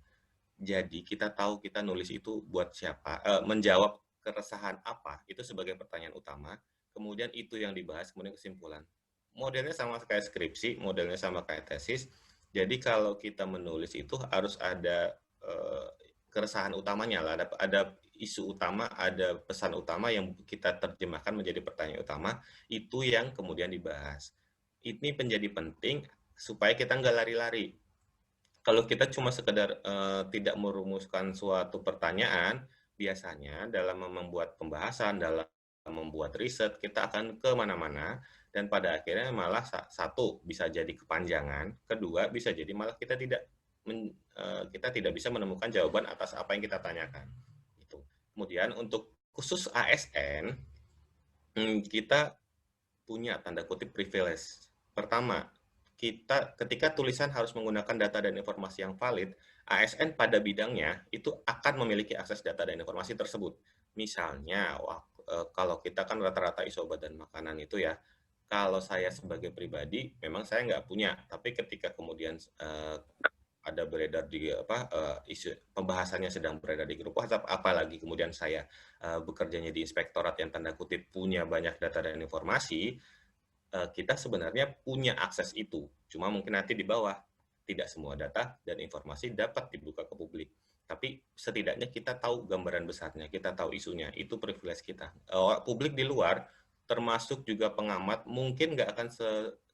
Jadi kita tahu kita nulis itu buat siapa, menjawab keresahan apa, itu sebagai pertanyaan utama, kemudian itu yang dibahas, kemudian kesimpulan. Modelnya sama kayak skripsi, modelnya sama kayak tesis, jadi kalau kita menulis itu harus ada keresahan utamanya lah, ada isu utama, ada pesan utama yang kita terjemahkan menjadi pertanyaan utama, itu yang kemudian dibahas. Ini menjadi penting supaya kita nggak lari-lari. Kalau kita cuma sekedar tidak merumuskan suatu pertanyaan, biasanya dalam membuat pembahasan, dalam membuat riset, kita akan kemana-mana, dan pada akhirnya malah satu, bisa jadi kepanjangan, kedua, bisa jadi malah kita tidak bisa menemukan jawaban atas apa yang kita tanyakan. Gitu. Kemudian untuk khusus ASN, kita punya tanda kutip privilege. Pertama, kita ketika tulisan harus menggunakan data dan informasi yang valid, ASN pada bidangnya itu akan memiliki akses data dan informasi tersebut. Misalnya, kalau kita kan rata-rata isu obat dan makanan itu ya, kalau saya sebagai pribadi, memang saya nggak punya, tapi ketika kemudian ada beredar di isu pembahasannya sedang beredar di grup WhatsApp, apalagi kemudian saya bekerjanya di inspektorat yang tanda kutip punya banyak data dan informasi, kita sebenarnya punya akses itu. Cuma mungkin nanti di bawah tidak semua data dan informasi dapat dibuka ke publik. Tapi setidaknya kita tahu gambaran besarnya, kita tahu isunya, itu privilege kita. Publik di luar, termasuk juga pengamat, mungkin nggak akan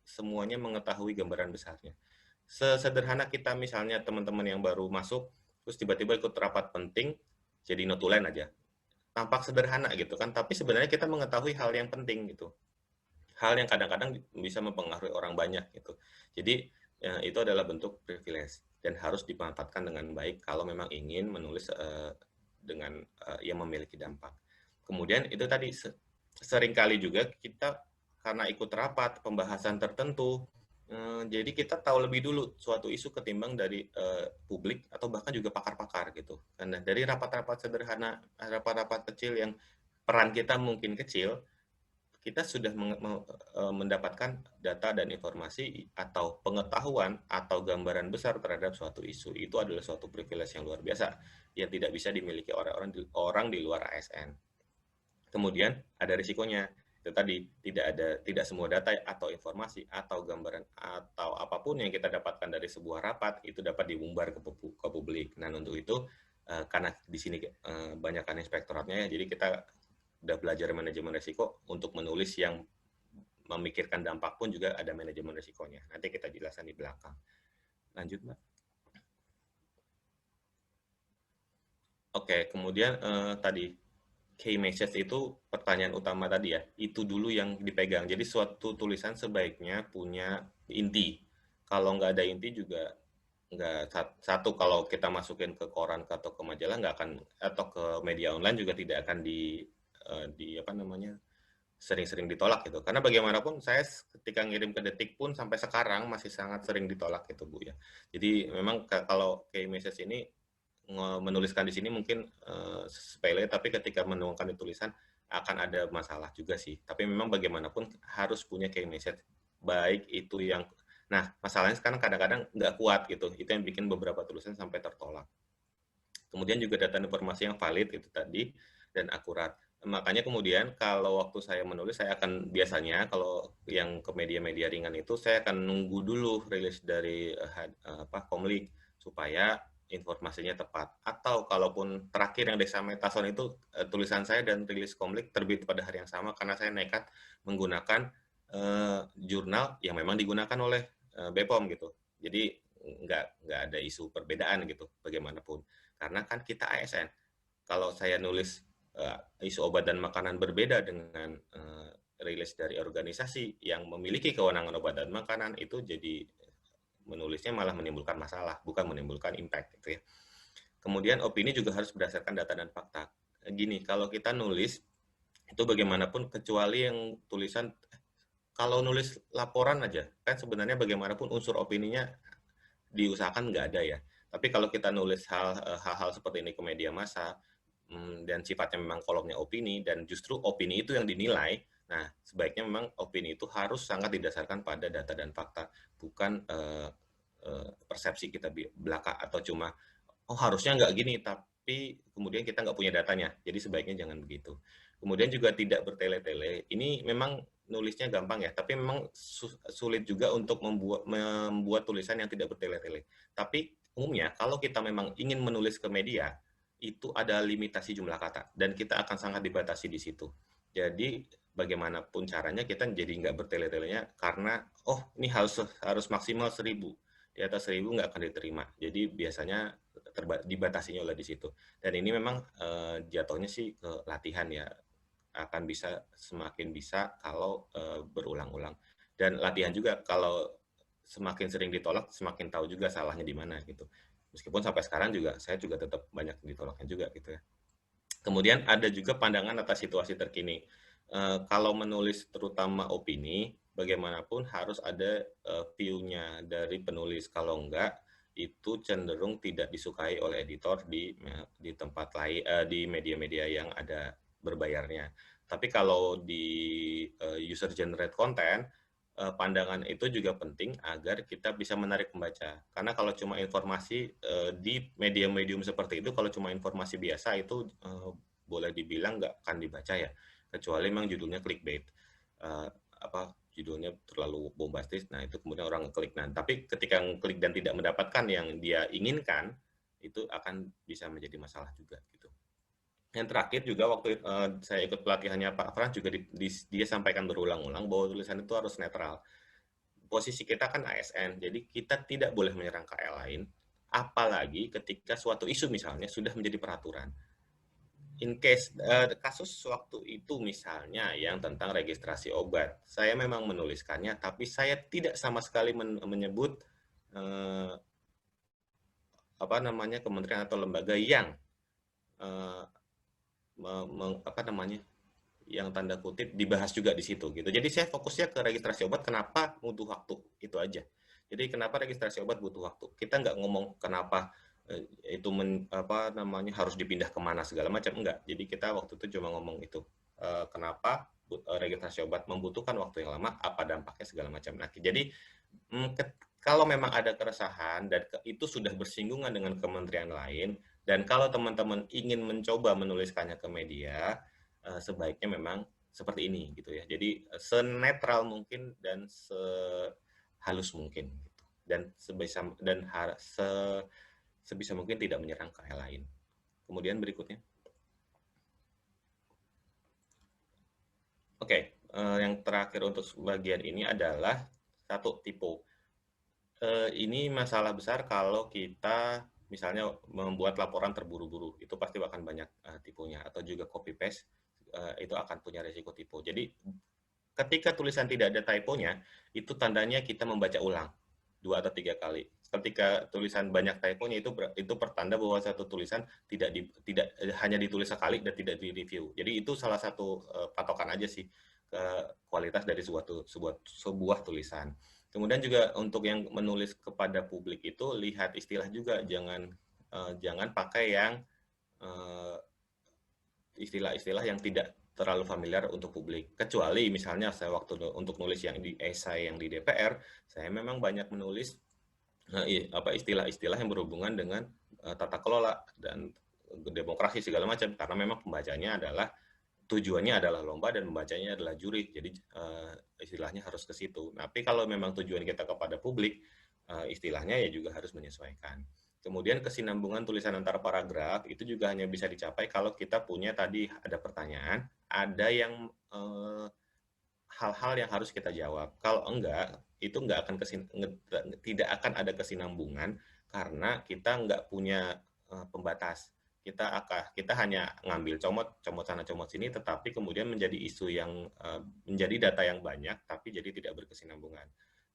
semuanya mengetahui gambaran besarnya. Sesederhana kita misalnya teman-teman yang baru masuk, terus tiba-tiba ikut rapat penting, jadi notulen aja. Tampak sederhana gitu kan, tapi sebenarnya kita mengetahui hal yang penting gitu. Hal yang kadang-kadang bisa mempengaruhi orang banyak gitu. Jadi itu adalah bentuk privilege dan harus dimanfaatkan dengan baik kalau memang ingin menulis dengan yang memiliki dampak. Kemudian itu tadi seringkali juga kita karena ikut rapat pembahasan tertentu, jadi kita tahu lebih dulu suatu isu ketimbang dari publik atau bahkan juga pakar-pakar gitu. Karena dari rapat-rapat sederhana, rapat-rapat kecil yang peran kita mungkin kecil, kita sudah mendapatkan data dan informasi atau pengetahuan atau gambaran besar terhadap suatu isu. Itu adalah suatu privilege yang luar biasa yang tidak bisa dimiliki orang di luar ASN. Kemudian ada risikonya. Itu tadi tidak semua data atau informasi atau gambaran atau apapun yang kita dapatkan dari sebuah rapat itu dapat diumbar ke publik. Nah, untuk itu karena di sini banyakkan inspektoratnya, jadi kita udah belajar manajemen risiko untuk menulis yang memikirkan dampak pun juga ada manajemen risikonya. Nanti kita jelaskan di belakang. Lanjut, Mbak. Oke, kemudian tadi key message itu pertanyaan utama tadi ya. Itu dulu yang dipegang. Jadi suatu tulisan sebaiknya punya inti. Kalau nggak ada inti juga nggak, satu, kalau kita masukin ke koran atau ke majalah nggak akan, atau ke media online juga tidak akan sering-sering ditolak gitu. Karena bagaimanapun saya ketika ngirim ke Detik pun sampai sekarang masih sangat sering ditolak gitu, Bu ya. Jadi memang kalau key message ini menuliskan di sini mungkin sepele, tapi ketika menuangkan di tulisan akan ada masalah juga sih. Tapi memang bagaimanapun harus punya key message, baik itu yang, nah masalahnya sekarang kadang-kadang nggak kuat gitu, itu yang bikin beberapa tulisan sampai tertolak. Kemudian juga data informasi yang valid itu tadi dan akurat. Makanya kemudian kalau waktu saya menulis, saya akan biasanya kalau yang ke media-media ringan itu saya akan nunggu dulu rilis dari Komlik supaya informasinya tepat. Atau kalaupun terakhir yang Dexamethasone itu tulisan saya dan rilis Komlik terbit pada hari yang sama karena saya nekat menggunakan jurnal yang memang digunakan oleh BPOM gitu. Jadi nggak ada isu perbedaan gitu bagaimanapun. Karena kan kita ASN. Kalau saya nulis isu obat dan makanan berbeda dengan rilis dari organisasi yang memiliki kewenangan obat dan makanan, itu jadi menulisnya malah menimbulkan masalah, bukan menimbulkan impact gitu ya. Kemudian opini juga harus berdasarkan data dan fakta. Gini, kalau kita nulis itu bagaimanapun, kecuali yang tulisan, kalau nulis laporan aja kan sebenarnya bagaimanapun unsur opininya diusahakan nggak ada ya. Tapi kalau kita nulis hal-hal seperti ini ke media massa, dan sifatnya memang kolomnya opini, dan justru opini itu yang dinilai, nah sebaiknya memang opini itu harus sangat didasarkan pada data dan fakta, bukan persepsi kita belaka atau cuma oh harusnya nggak gini, tapi kemudian kita nggak punya datanya, jadi sebaiknya jangan begitu. Kemudian juga tidak bertele-tele. Ini memang nulisnya gampang ya, tapi memang sulit juga untuk membuat tulisan yang tidak bertele-tele. Tapi umumnya kalau kita memang ingin menulis ke media, itu ada limitasi jumlah kata, dan kita akan sangat dibatasi di situ. Jadi bagaimanapun caranya kita jadi nggak bertele-telenya, karena oh ini harus maksimal 1000, di atas 1000 nggak akan diterima. Jadi biasanya dibatasinya oleh di situ. Dan ini memang jatuhnya sih ke latihan ya, akan bisa semakin bisa kalau berulang-ulang. Dan latihan juga, kalau semakin sering ditolak, semakin tahu juga salahnya di mana gitu. Meskipun sampai sekarang juga saya juga tetap banyak ditolaknya juga gitu ya. Kemudian ada juga pandangan atas situasi terkini. Kalau menulis terutama opini, bagaimanapun harus ada view-nya dari penulis. Kalau enggak, itu cenderung tidak disukai oleh editor di tempat lain, di media-media yang ada berbayarnya. Tapi kalau di user generate content, pandangan itu juga penting agar kita bisa menarik pembaca. Karena kalau cuma informasi di medium-medium seperti itu, kalau cuma informasi biasa itu boleh dibilang nggak akan dibaca ya, kecuali memang judulnya clickbait, judulnya terlalu bombastis, nah itu kemudian orang ngeklik. Nah, tapi ketika ngeklik dan tidak mendapatkan yang dia inginkan, itu akan bisa menjadi masalah juga gitu. Yang terakhir juga waktu saya ikut pelatihannya Pak Frans juga dia sampaikan berulang-ulang bahwa tulisan itu harus netral. Posisi kita kan ASN, jadi kita tidak boleh menyerang KL lain, apalagi ketika suatu isu misalnya sudah menjadi peraturan. In case kasus waktu itu misalnya yang tentang registrasi obat, saya memang menuliskannya, tapi saya tidak sama sekali menyebut kementerian atau lembaga yang yang tanda kutip dibahas juga di situ gitu. Jadi saya fokusnya ke registrasi obat, kenapa butuh waktu, itu aja. Jadi kenapa registrasi obat butuh waktu. Kita nggak ngomong kenapa itu harus dipindah kemana segala macam, enggak. Jadi kita waktu itu cuma ngomong itu kenapa registrasi obat membutuhkan waktu yang lama, apa dampaknya segala macam. Nah, jadi kalau memang ada keresahan dan itu sudah bersinggungan dengan kementerian lain, dan kalau teman-teman ingin mencoba menuliskannya ke media, sebaiknya memang seperti ini gitu ya. Jadi senetral mungkin dan sehalus mungkin gitu. Dan sebisa mungkin tidak menyerang KL lain. Kemudian berikutnya. Oke, yang terakhir untuk bagian ini adalah satu, typo. Ini masalah besar kalau kita misalnya membuat laporan terburu-buru, itu pasti akan banyak tipunya, atau juga copy paste, itu akan punya resiko typo. Jadi ketika tulisan tidak ada typonya, itu tandanya kita membaca ulang 2 atau 3 kali. Ketika tulisan banyak typonya, itu pertanda bahwa satu tulisan tidak hanya ditulis sekali dan tidak di-review. Jadi itu salah satu patokan aja sih ke kualitas dari sebuah tulisan. Kemudian juga untuk yang menulis kepada publik itu lihat istilah juga, jangan pakai yang istilah-istilah yang tidak terlalu familiar untuk publik. Kecuali misalnya saya waktu untuk nulis yang di esai yang di DPR, saya memang banyak menulis istilah-istilah yang berhubungan dengan tata kelola dan demokrasi segala macam, karena memang pembacanya adalah tujuannya adalah lomba dan membacanya adalah juri, jadi istilahnya harus ke situ. Tapi kalau memang tujuan kita kepada publik, istilahnya ya juga harus menyesuaikan. Kemudian kesinambungan tulisan antar paragraf itu juga hanya bisa dicapai kalau kita punya tadi ada pertanyaan, ada yang hal-hal yang harus kita jawab. Kalau enggak, itu tidak akan ada kesinambungan karena kita enggak punya pembatas. Kita hanya ngambil comot sana comot sini, tetapi kemudian menjadi isu yang menjadi data yang banyak tapi jadi tidak berkesinambungan.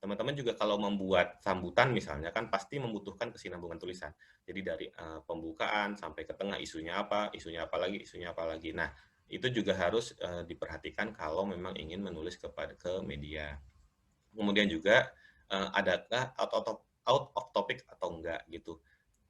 Teman-teman juga kalau membuat sambutan misalnya kan pasti membutuhkan kesinambungan tulisan. Jadi dari pembukaan sampai ke tengah isunya apa lagi. Nah, itu juga harus diperhatikan kalau memang ingin menulis ke media. Kemudian juga adakah out of topic atau enggak gitu.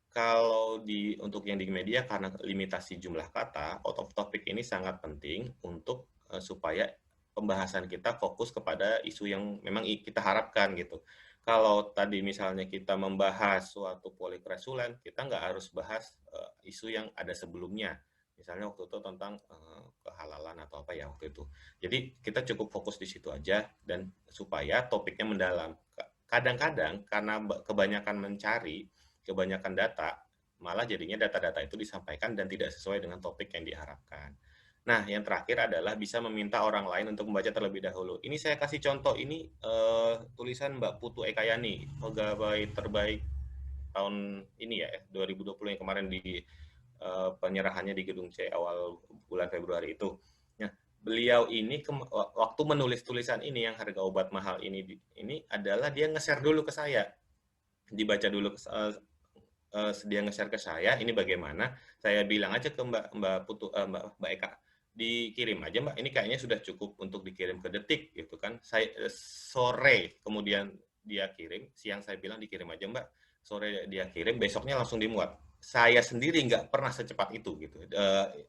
Kalau untuk yang di media, karena limitasi jumlah kata, out of topic ini sangat penting untuk supaya pembahasan kita fokus kepada isu yang memang kita harapkan gitu. Kalau tadi misalnya kita membahas suatu polikresulen, kita nggak harus bahas isu yang ada sebelumnya. Misalnya waktu itu tentang kehalalan atau apa ya waktu itu. Jadi kita cukup fokus di situ aja dan supaya topiknya mendalam. Kadang-kadang karena kebanyakan mencari, kebanyakan data, malah jadinya data-data itu disampaikan dan tidak sesuai dengan topik yang diharapkan. Nah, yang terakhir adalah bisa meminta orang lain untuk membaca terlebih dahulu. Ini saya kasih contoh, ini tulisan Mbak Putu Ekayani, pegawai terbaik tahun ini ya, 2020 yang kemarin di penyerahannya di Gedung C awal bulan Februari itu. Nah, beliau ini waktu menulis tulisan ini yang harga obat mahal ini adalah dia nge-share dulu ke saya, dibaca dulu dia nge-share ke saya, ini bagaimana? Saya bilang aja ke Mbak Putu, Mbak Eka, dikirim aja Mbak, ini kayaknya sudah cukup untuk dikirim ke Detik gitu kan. Saya sore kemudian dia kirim, siang saya bilang dikirim aja Mbak, sore dia kirim, besoknya langsung dimuat. Saya sendiri nggak pernah secepat itu gitu.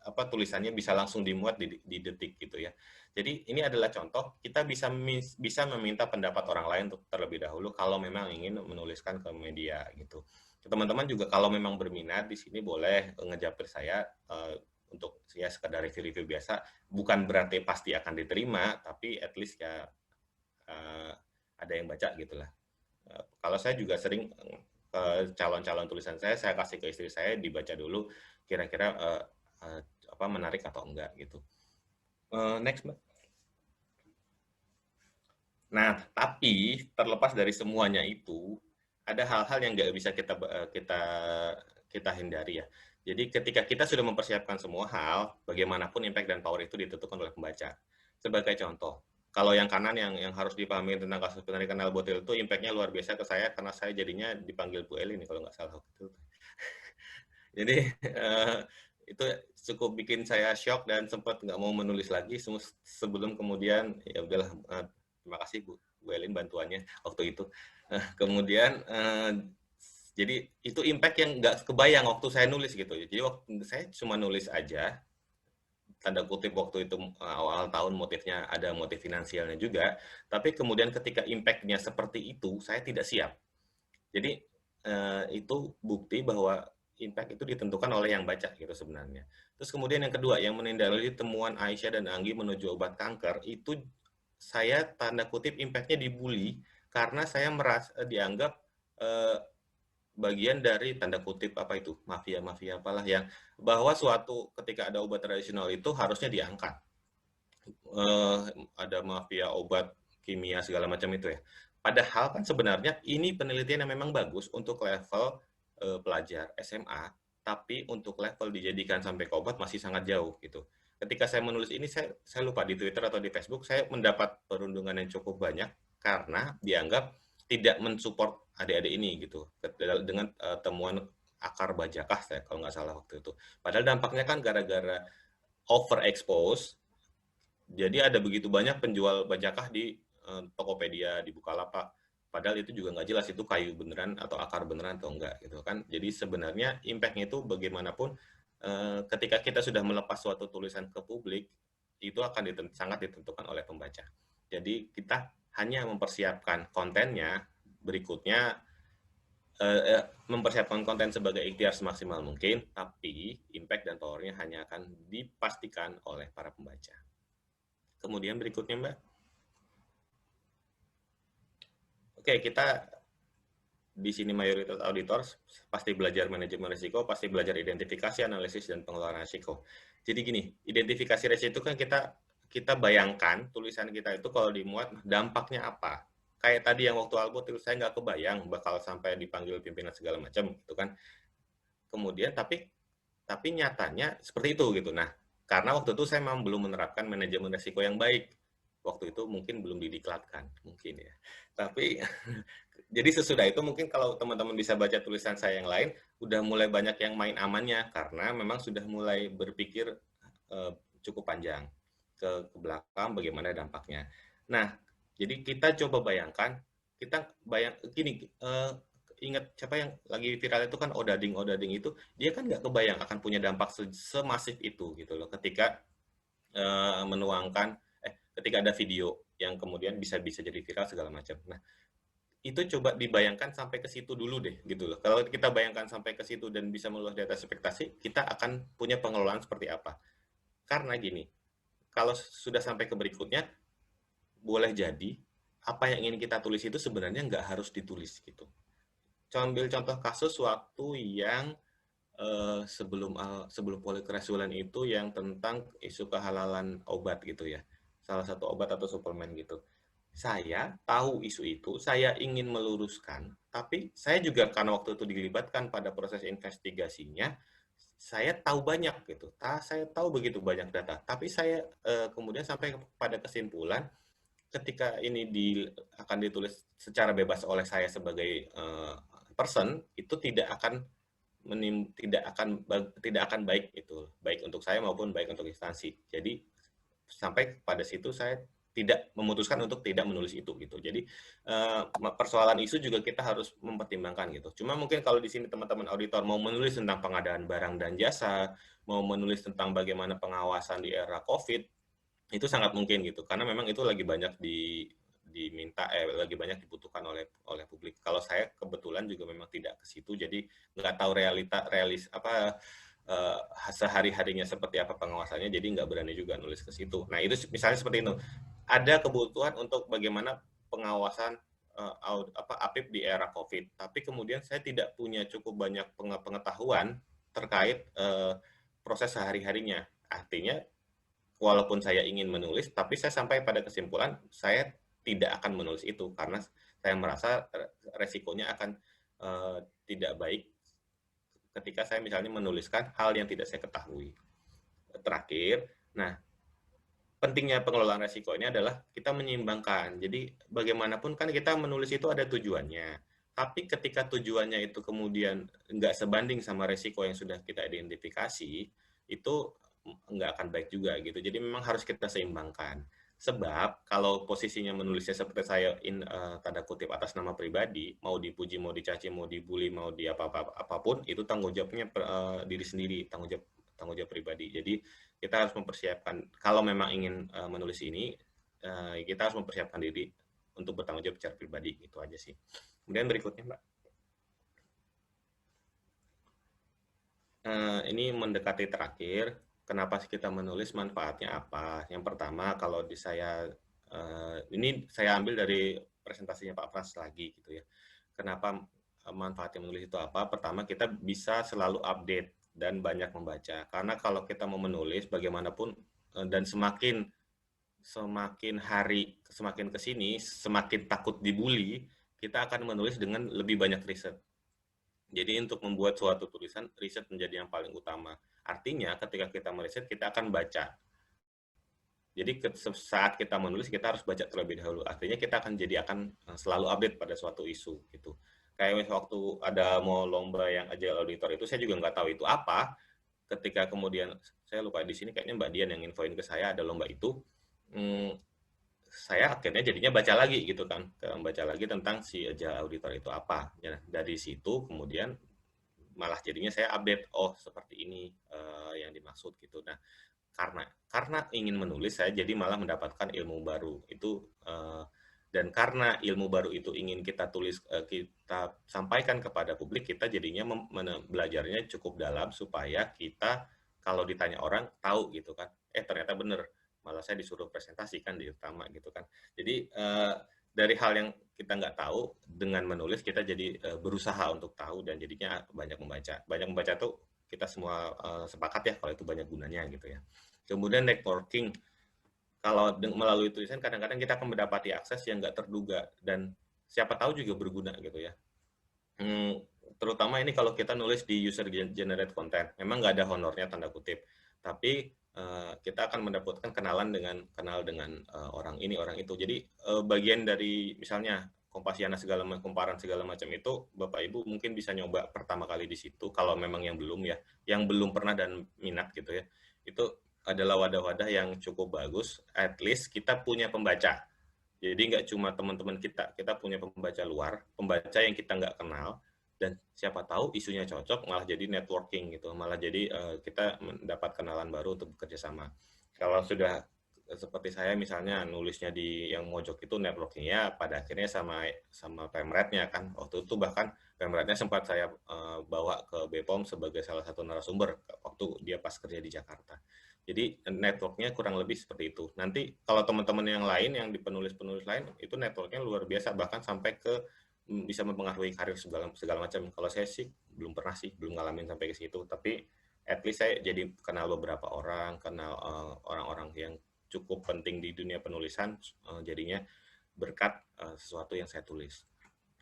Tulisannya bisa langsung dimuat di Detik gitu ya. Jadi ini adalah contoh kita bisa meminta pendapat orang lain untuk terlebih dahulu kalau memang ingin menuliskan ke media gitu. Teman-teman juga kalau memang berminat di sini boleh ngejapir saya untuk ya sekedar review-review biasa, bukan berarti pasti akan diterima, tapi at least ya ada yang baca gitulah. Kalau saya juga sering calon-calon tulisan saya kasih ke istri saya dibaca dulu, kira-kira menarik atau enggak gitu. Next, Mbak. Nah, tapi terlepas dari semuanya itu, ada hal-hal yang nggak bisa kita hindari ya. Jadi ketika kita sudah mempersiapkan semua hal, bagaimanapun impact dan power itu ditentukan oleh pembaca. Sebagai contoh, kalau yang kanan yang harus dipahami tentang kasus penarikan Albotil itu impact-nya luar biasa ke saya karena saya jadinya dipanggil Bu Eli nih kalau nggak salah waktu itu. Jadi itu cukup bikin saya shock dan sempat nggak mau menulis lagi sebelum kemudian ya udahlah, terima kasih Bu Elin bantuannya waktu itu. Kemudian jadi itu impact yang nggak kebayang waktu saya nulis gitu. Jadi waktu saya cuma nulis aja, tanda kutip waktu itu awal tahun motifnya ada motif finansialnya juga, tapi kemudian ketika impact-nya seperti itu, saya tidak siap. Jadi itu bukti bahwa impact itu ditentukan oleh yang baca gitu sebenarnya. Terus kemudian yang kedua, yang menindaklanjuti temuan Aisyah dan Anggi menuju obat kanker, itu saya tanda kutip impact-nya dibully karena saya merasa dianggap bagian dari tanda kutip apa itu mafia apalah yang bahwa suatu ketika ada obat tradisional itu harusnya diangkat. Ada mafia obat kimia segala macam itu ya. Padahal kan sebenarnya ini penelitian yang memang bagus untuk level pelajar SMA, tapi untuk level dijadikan sampai ke obat masih sangat jauh gitu. Ketika saya menulis ini, saya lupa di Twitter atau di Facebook, saya mendapat perundungan yang cukup banyak karena dianggap tidak mensupport adik-adik ini gitu dengan temuan akar bajakah saya kalau nggak salah waktu itu. Padahal dampaknya kan gara-gara overexpose, jadi ada begitu banyak penjual bajakah di Tokopedia, di Bukalapak. Padahal itu juga nggak jelas itu kayu beneran atau akar beneran atau enggak gitu kan. Jadi sebenarnya impact-nya itu bagaimanapun ketika kita sudah melepas suatu tulisan ke publik, itu akan sangat ditentukan oleh pembaca. Jadi kita hanya mempersiapkan kontennya, berikutnya mempersiapkan konten sebagai ikhtiar semaksimal mungkin, tapi impact dan power-nya hanya akan dipastikan oleh para pembaca. Kemudian berikutnya, Mbak. Oke, kita di sini mayoritas auditor pasti belajar manajemen risiko, pasti belajar identifikasi, analisis, dan pengelolaan risiko. Jadi gini, identifikasi risiko itu kan kita bayangkan tulisan kita itu kalau dimuat dampaknya apa. Kayak tadi yang waktu Albot itu saya nggak kebayang bakal sampai dipanggil pimpinan segala macam gitu kan. Kemudian tapi nyatanya seperti itu gitu. Nah, karena waktu itu saya memang belum menerapkan manajemen risiko yang baik. Waktu itu mungkin belum didiklatkan, mungkin ya. Tapi jadi sesudah itu mungkin kalau teman-teman bisa baca tulisan saya yang lain, udah mulai banyak yang main amannya karena memang sudah mulai berpikir cukup panjang ke belakang bagaimana dampaknya. Nah, jadi kita coba bayangkan, gini, ingat siapa yang lagi viral itu kan Odading itu, dia kan nggak kebayang akan punya dampak semasif itu gitu loh ketika ketika ada video yang kemudian bisa jadi viral segala macam. Nah, itu coba dibayangkan sampai ke situ dulu deh, gitu loh. Kalau kita bayangkan sampai ke situ dan bisa meluas di atas ekspektasi, kita akan punya pengelolaan seperti apa. Karena gini, kalau sudah sampai ke berikutnya, boleh jadi apa yang ingin kita tulis itu sebenarnya nggak harus ditulis gitu. Ambil contoh kasus waktu yang sebelum polikresulen itu yang tentang isu kehalalan obat gitu ya. Salah satu obat atau suplemen gitu. Saya tahu isu itu, saya ingin meluruskan, tapi saya juga karena waktu itu dilibatkan pada proses investigasinya, saya tahu banyak gitu. Saya tahu begitu banyak data, tapi saya kemudian sampai pada kesimpulan ketika ini akan ditulis secara bebas oleh saya sebagai person, itu tidak akan baik itu, baik untuk saya maupun baik untuk instansi. Jadi sampai pada situ saya tidak memutuskan untuk tidak menulis itu gitu. Jadi persoalan isu juga kita harus mempertimbangkan gitu. Cuma mungkin kalau di sini teman-teman auditor mau menulis tentang pengadaan barang dan jasa, mau menulis tentang bagaimana pengawasan di era COVID, itu sangat mungkin gitu. Karena memang itu lagi banyak lagi banyak dibutuhkan oleh publik. Kalau saya kebetulan juga memang tidak ke situ, jadi nggak tahu sehari-harinya seperti apa pengawasannya, jadi nggak berani juga nulis ke situ. Nah itu misalnya seperti itu. Ada kebutuhan untuk bagaimana pengawasan APIP di era COVID, tapi kemudian saya tidak punya cukup banyak pengetahuan terkait proses sehari-harinya. Artinya, walaupun saya ingin menulis, tapi saya sampai pada kesimpulan saya tidak akan menulis itu karena saya merasa resikonya akan tidak baik ketika saya misalnya menuliskan hal yang tidak saya ketahui. Terakhir, nah pentingnya pengelolaan resiko ini adalah kita menyeimbangkan. Jadi bagaimanapun kan kita menulis itu ada tujuannya. Tapi ketika tujuannya itu kemudian nggak sebanding sama resiko yang sudah kita identifikasi, itu nggak akan baik juga gitu. Jadi memang harus kita seimbangkan. Sebab kalau posisinya menulisnya seperti saya tanda kutip atas nama pribadi, mau dipuji, mau dicaci, mau dibully, mau di apapun, itu tanggung jawabnya diri sendiri, tanggung jawab pribadi. Jadi kita harus mempersiapkan, kalau memang ingin menulis ini, kita harus mempersiapkan diri untuk bertanggung jawab secara pribadi, itu aja sih. Kemudian berikutnya, Mbak. Ini mendekati terakhir. Kenapa sih kita menulis, manfaatnya apa? Yang pertama, kalau di saya, ini saya ambil dari presentasinya Pak Pras lagi gitu ya. Kenapa manfaatnya menulis itu apa? Pertama, kita bisa selalu update dan banyak membaca. Karena kalau kita mau menulis, bagaimanapun, dan semakin hari, semakin ke sini, semakin takut dibully, kita akan menulis dengan lebih banyak riset. Jadi untuk membuat suatu tulisan, riset menjadi yang paling utama. Artinya ketika kita meriset, kita akan baca. Jadi saat kita menulis, kita harus baca terlebih dahulu. Artinya kita akan selalu update pada suatu isu gitu. Kayak waktu ada mau lomba yang Agile Auditor itu, saya juga nggak tahu itu apa. Ketika kemudian, saya lupa di sini kayaknya Mbak Dian yang infoin ke saya ada lomba itu. Saya akhirnya jadinya baca lagi gitu kan. Baca lagi tentang si Agile Auditor itu apa. Ya, dari situ kemudian malah jadinya saya update, oh seperti ini yang dimaksud gitu. Nah, karena ingin menulis, saya jadi malah mendapatkan ilmu baru itu, dan karena ilmu baru itu ingin kita tulis, kita sampaikan kepada publik, kita jadinya belajarnya cukup dalam supaya kita kalau ditanya orang tahu gitu kan, ternyata bener, malah saya disuruh presentasikan di utama gitu kan. Jadi dari hal yang kita nggak tahu, dengan menulis kita jadi berusaha untuk tahu dan jadinya banyak membaca. Banyak membaca tuh kita semua sepakat ya kalau itu banyak gunanya gitu ya. Kemudian networking, kalau melalui tulisan kadang-kadang kita akan mendapati akses yang nggak terduga dan siapa tahu juga berguna gitu ya. Terutama ini kalau kita nulis di user generate content, memang nggak ada honornya tanda kutip, tapi kita akan mendapatkan kenal dengan orang ini, orang itu. Jadi bagian dari misalnya Kompasiana kumparan segala macam itu, Bapak Ibu mungkin bisa nyoba pertama kali di situ, kalau memang yang belum pernah dan minat gitu ya. Itu adalah wadah-wadah yang cukup bagus, at least kita punya pembaca. Jadi nggak cuma teman-teman kita punya pembaca luar, pembaca yang kita nggak kenal, dan siapa tahu isunya cocok, malah jadi networking gitu, malah jadi kita mendapat kenalan baru untuk bekerja sama. Kalau sudah seperti saya misalnya nulisnya di yang mojok itu networking-nya pada akhirnya sama Pemretnya kan. Waktu itu bahkan Pemretnya sempat saya bawa ke BPOM sebagai salah satu narasumber waktu dia pas kerja di Jakarta. Jadi networknya kurang lebih seperti itu. Nanti kalau teman-teman yang lain yang di penulis-penulis lain itu networknya luar biasa, bahkan sampai ke bisa mempengaruhi karir segala macam. Kalau saya sih belum pernah sih, belum ngalamin sampai ke situ. Tapi at least saya jadi kenal beberapa orang, kenal orang-orang yang cukup penting di dunia penulisan, jadinya berkat sesuatu yang saya tulis.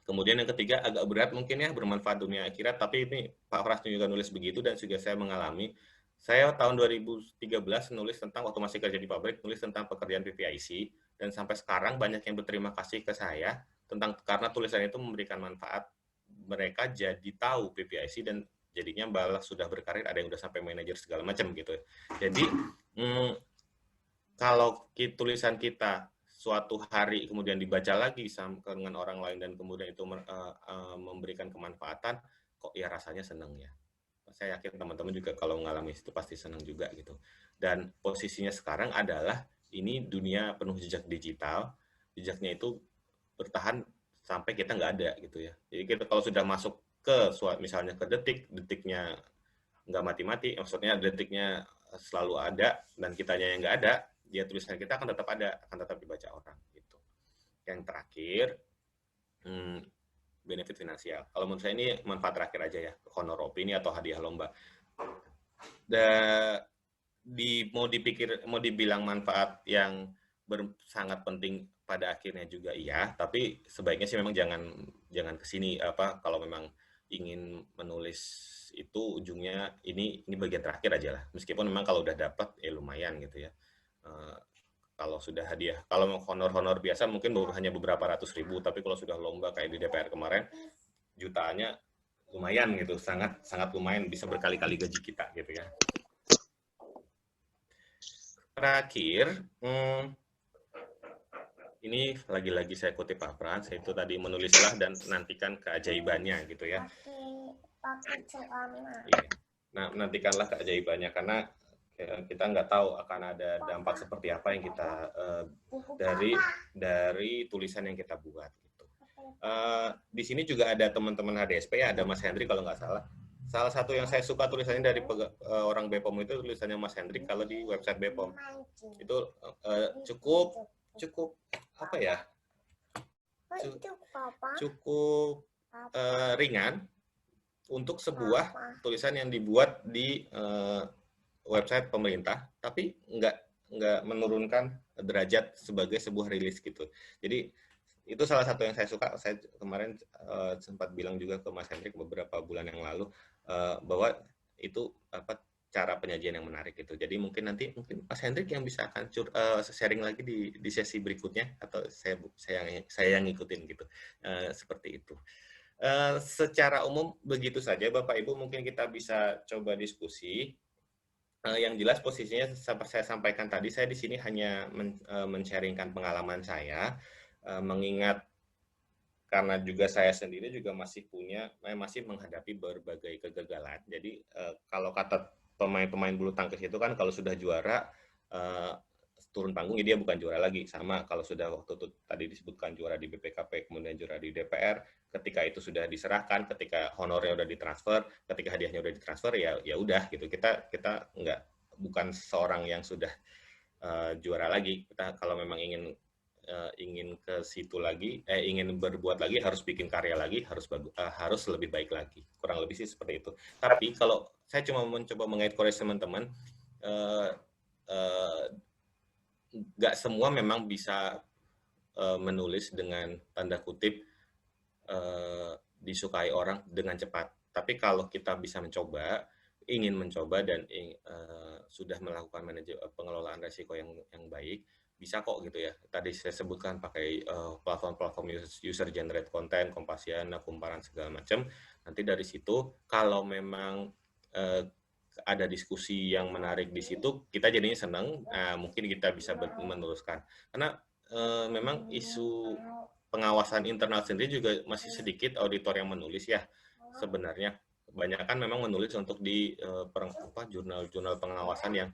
Kemudian yang ketiga agak berat mungkin ya, bermanfaat dunia akhirat, tapi ini Pak Pras juga nulis begitu dan juga saya mengalami. Saya tahun 2013 nulis tentang, waktu masih kerja di pabrik, nulis tentang pekerjaan PPIC, dan sampai sekarang banyak yang berterima kasih ke saya tentang karena tulisan itu memberikan manfaat. Mereka jadi tahu PPIC dan jadinya balas sudah berkarir, ada yang udah sampai manajer segala macam gitu. Jadi kalau tulisan kita suatu hari kemudian dibaca lagi dengan orang lain dan kemudian itu memberikan kemanfaatan, kok ya rasanya senang ya. Saya yakin teman-teman juga kalau mengalami itu pasti senang juga gitu. Dan posisinya sekarang adalah ini dunia penuh jejak digital, jejaknya itu bertahan sampai kita nggak ada gitu ya. Jadi kita kalau sudah masuk ke misalnya ke detiknya nggak mati-mati, maksudnya detiknya selalu ada dan kitanya yang nggak ada, ya tulisan kita akan tetap ada, akan tetap dibaca orang gitu. Yang terakhir, benefit finansial. Kalau menurut saya ini manfaat terakhir aja ya, honor opini atau hadiah lomba. Mau dibilang manfaat yang sangat penting pada akhirnya juga iya, tapi sebaiknya sih memang jangan kesini kalau memang ingin menulis itu ujungnya ini bagian terakhir aja lah. Meskipun memang kalau udah dapat ya lumayan gitu ya. Kalau sudah hadiah, kalau honor biasa mungkin hanya beberapa ratus ribu, tapi kalau sudah lomba kayak di DPR kemarin, jutaannya lumayan gitu, sangat lumayan, bisa berkali-kali gaji kita gitu ya. Terakhir, ini lagi-lagi saya kutip Pak Frans, itu tadi menulislah dan nantikan keajaibannya gitu ya. Nah, nantikanlah keajaibannya karena kita nggak tahu akan ada dampak seperti apa yang kita dari tulisan yang kita buat gitu. Di sini juga ada teman-teman HDSP ya, ada Mas Hendrik kalau nggak salah. Salah satu yang saya suka tulisannya dari orang BPOM itu tulisannya Mas Hendrik kalau di website BPOM itu cukup apa ya? Cukup ringan untuk sebuah tulisan yang dibuat di website pemerintah, tapi nggak menurunkan derajat sebagai sebuah rilis gitu. Jadi itu salah satu yang saya suka. Saya kemarin sempat bilang juga ke Mas Hendrik beberapa bulan yang lalu bahwa itu cara penyajian yang menarik gitu. Jadi mungkin Mas Hendrik yang bisa akan sharing lagi di sesi berikutnya atau saya yang ngikutin gitu. Seperti itu. Secara umum begitu saja Bapak Ibu, mungkin kita bisa coba diskusi. Yang jelas posisinya saya sampaikan tadi, saya di sini hanya men-sharingkan pengalaman saya, mengingat karena juga saya sendiri juga masih menghadapi berbagai kegagalan. Jadi kalau kata pemain-pemain bulu tangkis itu kan kalau sudah juara turun panggung dia bukan juara lagi, sama kalau sudah waktu itu tadi disebutkan juara di BPKP kemudian juara di DPR, ketika itu sudah diserahkan, ketika honornya udah ditransfer, ketika hadiahnya udah ditransfer ya udah gitu, kita bukan seorang yang sudah juara lagi. Kita kalau memang ingin ke situ lagi, ingin berbuat lagi, harus bikin karya lagi, harus lebih baik lagi, kurang lebih sih seperti itu. Tapi kalau saya cuma mencoba mengencourage teman-teman, nggak semua memang bisa menulis dengan tanda kutip disukai orang dengan cepat. Tapi kalau kita bisa ingin mencoba dan sudah melakukan pengelolaan resiko yang baik, bisa kok gitu ya. Tadi saya sebutkan pakai platform user generate content, Kompasiana, Kumparan segala macam. Nanti dari situ kalau memang ada diskusi yang menarik di situ, kita jadinya senang, mungkin kita bisa meneruskan. Karena memang isu pengawasan internal sendiri juga masih sedikit auditor yang menulis ya sebenarnya. Kebanyakan memang menulis untuk di jurnal-jurnal pengawasan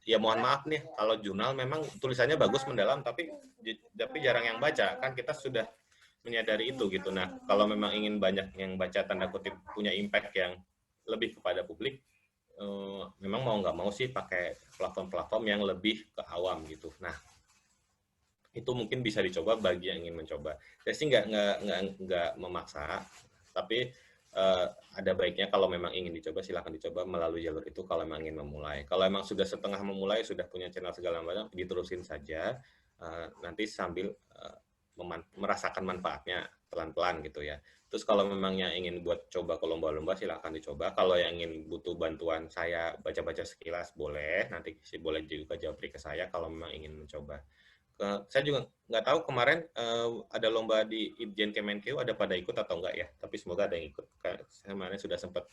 ya mohon maaf nih, kalau jurnal memang tulisannya bagus mendalam, tapi jarang yang baca, kan kita sudah menyadari itu gitu. Nah, kalau memang ingin banyak yang baca, tanda kutip punya impact yang lebih kepada publik, memang mau nggak mau sih pakai platform-platform yang lebih ke awam gitu. Nah, itu mungkin bisa dicoba bagi yang ingin mencoba. Saya sih nggak memaksa, tapi ada baiknya kalau memang ingin dicoba, silakan dicoba melalui jalur itu kalau memang ingin memulai. Kalau memang sudah setengah memulai, sudah punya channel segala macam, diterusin saja, nanti sambil merasakan manfaatnya pelan-pelan gitu ya. Terus kalau memangnya ingin buat coba ke lomba-lomba, silakan dicoba. Kalau yang ingin butuh bantuan saya baca-baca sekilas, boleh. Nanti sih boleh juga japri ke saya kalau memang ingin mencoba. Saya juga nggak tahu kemarin ada lomba di Itjen Kemenkeu, ada pada ikut atau enggak ya, tapi semoga ada yang ikut. Saya kemarin sudah sempat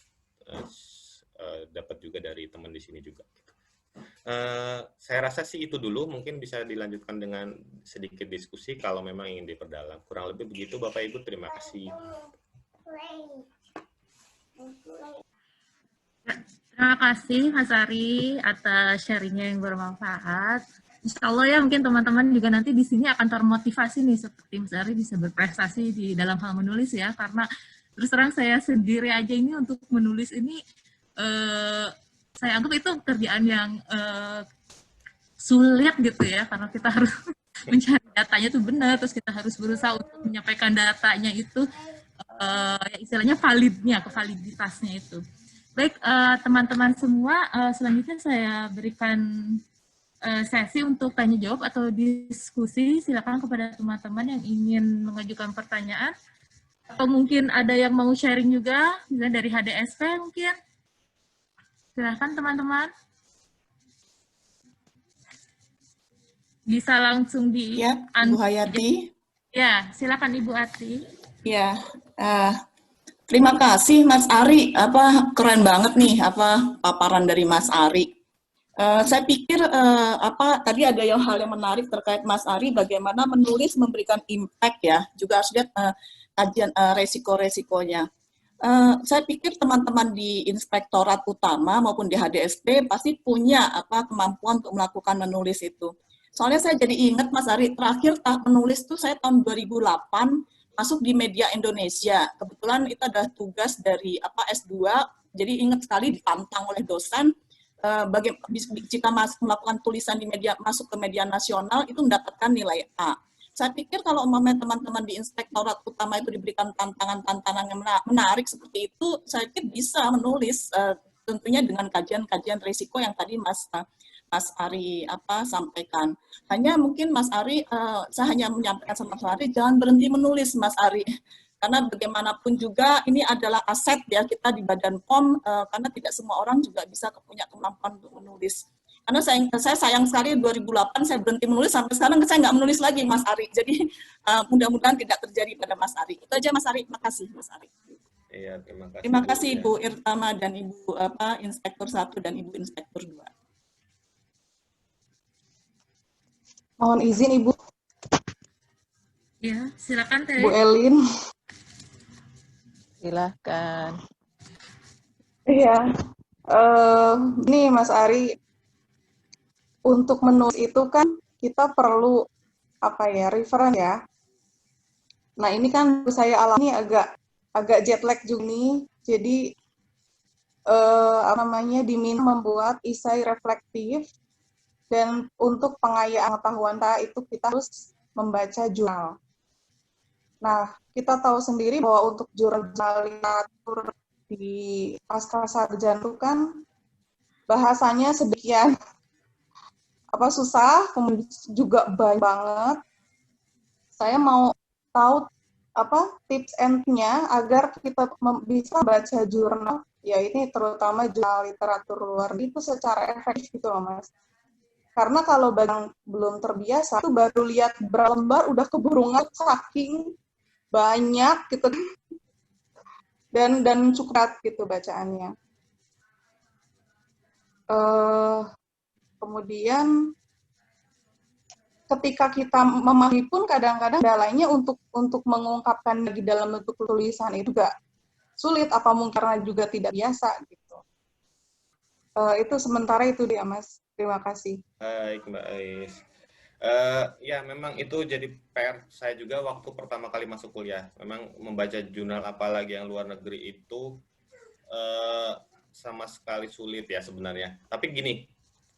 dapat juga dari teman di sini juga. Saya rasa sih itu dulu, mungkin bisa dilanjutkan dengan sedikit diskusi kalau memang ingin diperdalam. Kurang lebih begitu Bapak Ibu, terima kasih. Terima kasih Mas Ari atas sharingnya yang bermanfaat. Insya Allah ya, mungkin teman-teman juga nanti di sini akan termotivasi nih, seperti Mas Ari bisa berprestasi di dalam hal menulis ya, karena terus terang saya sendiri aja ini untuk menulis ini, saya anggap itu kerjaan yang sulit gitu ya, karena kita harus mencari datanya itu benar, terus kita harus berusaha untuk menyampaikan datanya itu, ya istilahnya validnya, kevaliditasnya itu. Baik, teman-teman semua, selanjutnya saya berikan sesi untuk tanya jawab atau diskusi. Silakan kepada teman-teman yang ingin mengajukan pertanyaan atau mungkin ada yang mau sharing juga, misalnya dari HDSP mungkin. Silakan teman-teman. Bisa langsung di Ya, Ibu Hayati. Ya, silakan Ibu Ati. Ya, terima kasih Mas Ari. Keren banget nih paparan dari Mas Ari. Saya pikir tadi ada hal yang menarik terkait Mas Ari, bagaimana menulis memberikan impact ya, juga harus lihat kajian resiko-resikonya. Saya pikir teman-teman di Inspektorat Utama maupun di HDSP pasti punya kemampuan untuk melakukan menulis itu. Soalnya saya jadi ingat Mas Ari, terakhir menulis itu saya tahun 2008 masuk di Media Indonesia. Kebetulan itu adalah tugas dari S2, jadi ingat sekali ditantang oleh dosen. Jika melakukan tulisan di media, masuk ke media nasional itu mendapatkan nilai A. Saya pikir kalau umpamanya teman-teman di Inspektorat Utama itu diberikan tantangan-tantangan yang menarik seperti itu, saya pikir bisa menulis tentunya dengan kajian-kajian risiko yang tadi Mas Ari sampaikan. Hanya mungkin Mas Ari, saya hanya menyampaikan sama Mas Ari, jangan berhenti menulis Mas Ari. Karena bagaimanapun juga ini adalah aset ya kita di Badan POM, karena tidak semua orang juga bisa punya kemampuan untuk menulis. Karena saya sayang sekali 2008 saya berhenti menulis, sampai sekarang saya nggak menulis lagi Mas Ari. Jadi mudah-mudahan tidak terjadi pada Mas Ari. Itu aja Mas Ari, makasih Mas Ari. Iya, terima kasih. Terima kasih Ibu Irtama dan Ibu Inspektur 1 dan Ibu Inspektur 2. Mohon izin Ibu. Ya, silakan Teh. Bu Elin. Silahkan. Iya, ini Mas Ari, untuk menulis itu kan kita perlu referen ya. Nah ini kan saya alami agak jet lag juga nih, jadi diminta membuat esai reflektif, dan untuk pengayaan pengetahuan itu kita harus membaca jurnal. Nah, kita tahu sendiri bahwa untuk jurnal literatur di pasca sarjana itu kan bahasanya sedemikian susah, kemudian juga banyak banget. Saya mau tahu tips and-nya agar kita bisa baca jurnal, ya ini terutama jurnal literatur luar itu secara efektif gitu loh Mas. Karena kalau bagi belum terbiasa, itu baru lihat berlembar udah keburungan saking banyak gitu, dan cukup berat gitu bacaannya. Kemudian ketika kita memahami pun kadang-kadang kendalanya untuk mengungkapkan lagi dalam bentuk tulisan itu juga sulit, apa mungkin karena juga tidak biasa gitu. Itu sementara itu dia Mas. Terima kasih. Baik, Mbak Ais. Ya, memang itu jadi PR saya juga waktu pertama kali masuk kuliah. Memang membaca jurnal apalagi yang luar negeri itu sama sekali sulit ya sebenarnya. Tapi gini,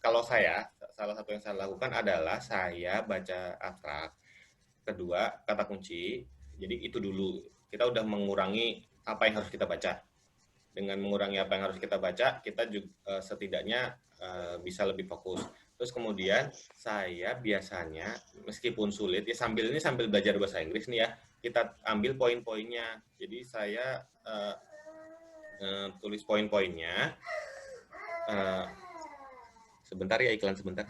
kalau saya, salah satu yang saya lakukan adalah saya baca abstrak. Kedua, kata kunci. Jadi itu dulu. Kita udah mengurangi apa yang harus kita baca. Dengan mengurangi apa yang harus kita baca, kita juga setidaknya bisa lebih fokus. Terus kemudian saya biasanya meskipun sulit ya sambil belajar bahasa Inggris nih ya, kita ambil poin-poinnya. Jadi saya tulis poin-poinnya. Sebentar ya, iklan sebentar.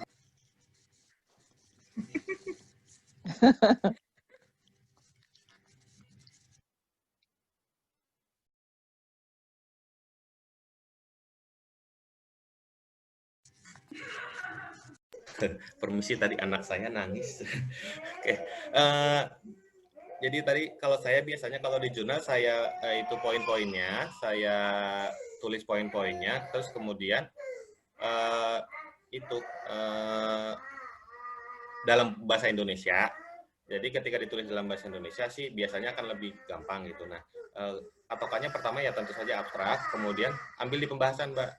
Permisi, tadi anak saya nangis. Oke. Jadi tadi kalau saya biasanya kalau di jurnal saya itu poin-poinnya, saya tulis poin-poinnya, terus kemudian itu dalam bahasa Indonesia. Jadi ketika ditulis dalam bahasa Indonesia sih biasanya akan lebih gampang gitu. Nah, patokannya pertama ya tentu saja abstrak, kemudian ambil di pembahasan, Mbak.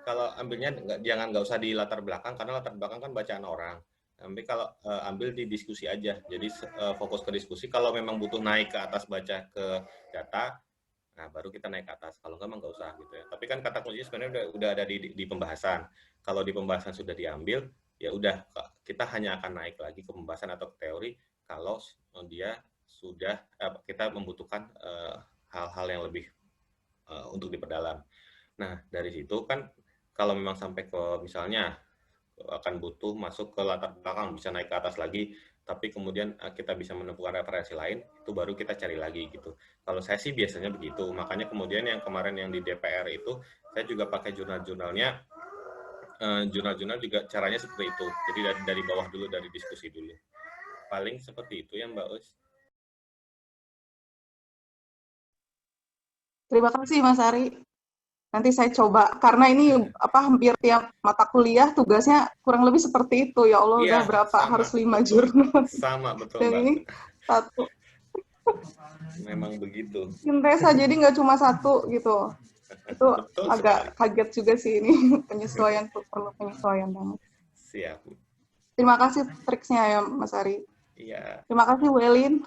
Kalau ambilnya jangan nggak usah di latar belakang, karena latar belakang kan bacaan orang. Tapi kalau ambil di diskusi aja, jadi fokus ke diskusi. Kalau memang butuh naik ke atas baca ke data, nah baru kita naik ke atas. Kalau nggak usah gitu ya. Tapi kan kata kunci sebenarnya udah ada di pembahasan. Kalau di pembahasan sudah diambil, ya udah kita hanya akan naik lagi ke pembahasan atau ke teori kalau dia sudah kita membutuhkan hal-hal yang lebih untuk diperdalam. Nah dari situ kan kalau memang sampai ke misalnya akan butuh masuk ke latar belakang, bisa naik ke atas lagi, tapi kemudian kita bisa menemukan referensi lain, itu baru kita cari lagi gitu. Kalau saya sih biasanya begitu, makanya kemudian yang kemarin yang di DPR itu, saya juga pakai jurnal-jurnalnya, jurnal-jurnal juga caranya seperti itu, jadi dari bawah dulu, dari diskusi dulu. Paling seperti itu ya Mbak Us. Terima kasih Mas Ari. Nanti saya coba, karena ini hampir tiap mata kuliah tugasnya kurang lebih seperti itu. Ya Allah, Iya, udah berapa? sama, Harus 5 betul. jurnal. Sama, betul Dan Mbak. ini satu. Memang begitu. Sintesa, jadi nggak cuma satu gitu. Itu Betul agak sekali. kaget juga sih ini. Penyesuaian, perlu penyesuaian banget. Siap. Terima kasih triksnya ya Mas Ari. Iya. Terima kasih Welin.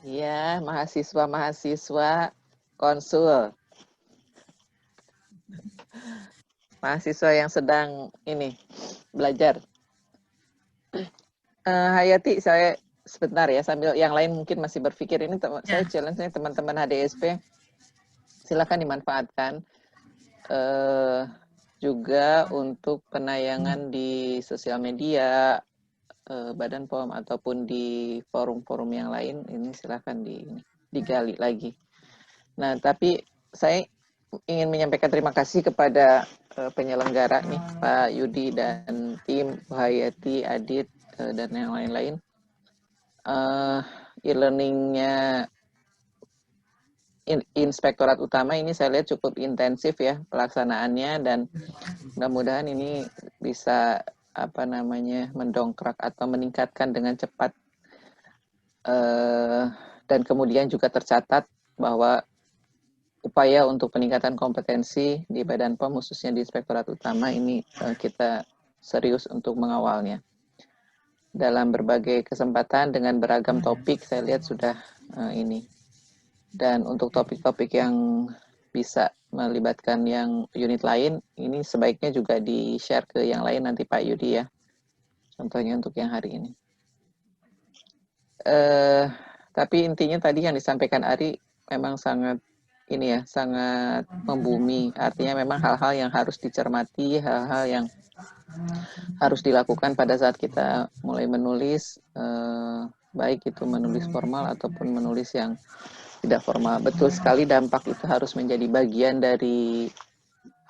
Iya, mahasiswa-mahasiswa konsul. Mahasiswa yang sedang ini belajar. Hayati, saya sebentar ya, sambil yang lain mungkin masih berpikir ini, saya challenge-nya teman-teman HDSP, silakan dimanfaatkan juga untuk penayangan di sosial media, Badan POM ataupun di forum-forum yang lain, ini silakan digali lagi. Nah, tapi saya ingin menyampaikan terima kasih kepada penyelenggara nih, Pak Yudi dan tim, Bu Hayati, Adit, dan yang lain-lain. E-learningnya Inspektorat Utama ini saya lihat cukup intensif ya pelaksanaannya, dan mudah-mudahan ini bisa mendongkrak atau meningkatkan dengan cepat, dan kemudian juga tercatat bahwa upaya untuk peningkatan kompetensi di Badan POM khususnya di Inspektorat Utama ini kita serius untuk mengawalnya. Dalam berbagai kesempatan dengan beragam topik saya lihat sudah ini. Dan untuk topik-topik yang bisa melibatkan yang unit lain, ini sebaiknya juga di-share ke yang lain nanti Pak Yudi ya. Contohnya untuk yang hari ini. Tapi intinya tadi yang disampaikan Ari memang sangat sangat membumi. Artinya memang hal-hal yang harus dicermati, hal-hal yang harus dilakukan pada saat kita mulai menulis, baik itu menulis formal ataupun menulis yang tidak formal. Betul sekali, dampak itu harus menjadi bagian dari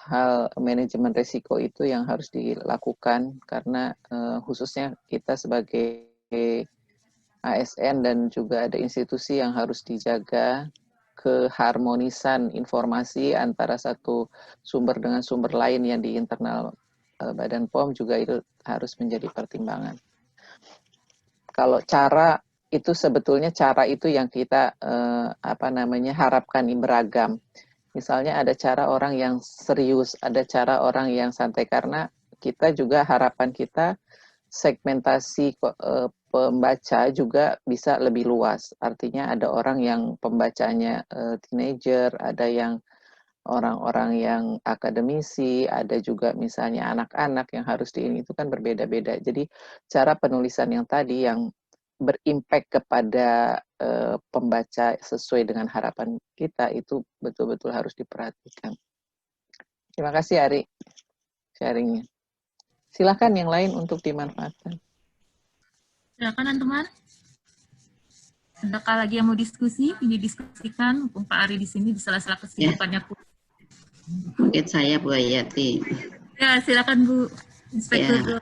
hal manajemen risiko itu yang harus dilakukan, karena khususnya kita sebagai ASN dan juga ada institusi yang harus dijaga, keharmonisan informasi antara satu sumber dengan sumber lain yang di internal Badan POM juga itu harus menjadi pertimbangan. Kalau cara itu sebetulnya cara itu yang kita harapkan beragam. Misalnya ada cara orang yang serius, ada cara orang yang santai, karena kita juga harapan kita segmentasi pembaca juga bisa lebih luas. Artinya ada orang yang pembacanya teenager, ada yang orang-orang yang akademisi, ada juga misalnya anak-anak yang harus itu kan berbeda-beda. Jadi cara penulisan yang tadi yang berimpact kepada pembaca sesuai dengan harapan kita itu betul-betul harus diperhatikan. Terima kasih Ari sharingnya. Silakan yang lain untuk dimanfaatkan. Silakan teman-teman. Adakah lagi yang mau diskusi? Ini diskusikan, mumpung Pak Ari di sini di sela-sela kesibukannya. Mungkin saya Bu Hayati. Ya, silakan Bu Inspektur.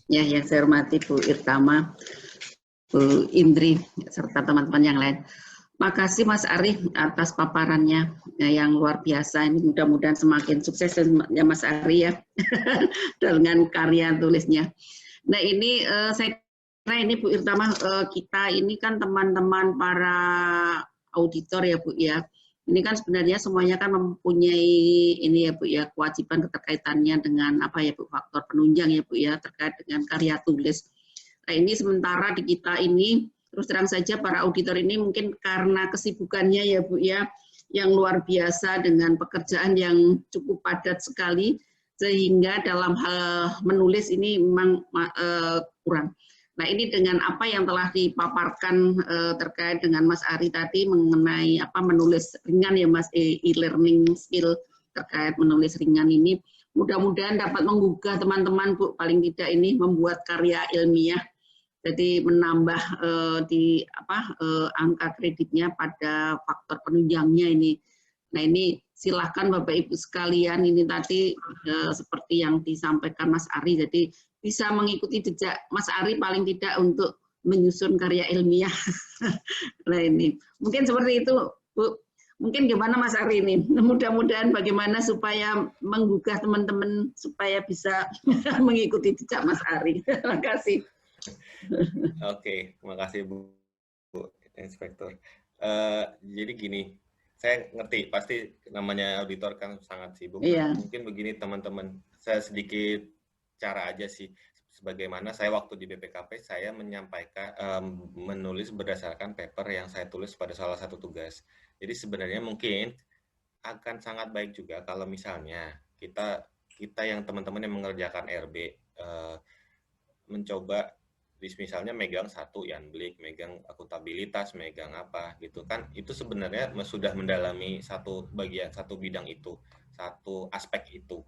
Ya, yang saya hormati Bu Irtama, Bu Indri, serta teman-teman yang lain. Makasih Mas Ari atas paparannya yang luar biasa. Ini mudah-mudahan semakin sukses ya Mas Ari ya dengan karya tulisnya. Nah ini saya kira ini Bu Irtama, kita ini kan teman-teman para auditor ya Bu ya. Ini kan sebenarnya semuanya kan mempunyai ini ya Bu ya, kewajiban keterkaitannya dengan apa ya Bu, faktor penunjang ya Bu ya, terkait dengan karya tulis. Nah ini sementara di kita ini, terus terang saja para auditor ini mungkin karena kesibukannya ya Bu ya, yang luar biasa dengan pekerjaan yang cukup padat sekali, sehingga dalam hal menulis ini memang kurang. Nah ini dengan apa yang telah dipaparkan terkait dengan Mas Ari tadi mengenai apa menulis ringan ya Mas, e-learning skill terkait menulis ringan ini, mudah-mudahan dapat menggugah teman-teman Bu, paling tidak ini membuat karya ilmiah, jadi menambah di angka kreditnya pada faktor penunjangnya ini. Nah ini silahkan Bapak Ibu sekalian, ini tadi seperti yang disampaikan Mas Ari, jadi bisa mengikuti jejak Mas Ari paling tidak untuk menyusun karya ilmiah. Nah ini mungkin seperti itu Bu. Mungkin gimana Mas Ari ini? Mudah-mudahan bagaimana supaya menggugah teman-teman supaya bisa mengikuti jejak Mas Ari. Terima kasih. Oke, terima kasih Bu Inspektur. Jadi gini, saya ngerti pasti namanya auditor kan sangat sibuk. Iya. Mungkin begini teman-teman, saya sedikit cara aja sih. Sebagaimana saya waktu di BPKP saya menyampaikan menulis berdasarkan paper yang saya tulis pada salah satu tugas. Jadi sebenarnya mungkin akan sangat baik juga kalau misalnya kita yang teman-teman yang mengerjakan RB mencoba misalnya megang satu Yanblik, megang akuntabilitas, megang apa gitu kan, itu sebenarnya sudah mendalami satu bidang itu, satu aspek itu.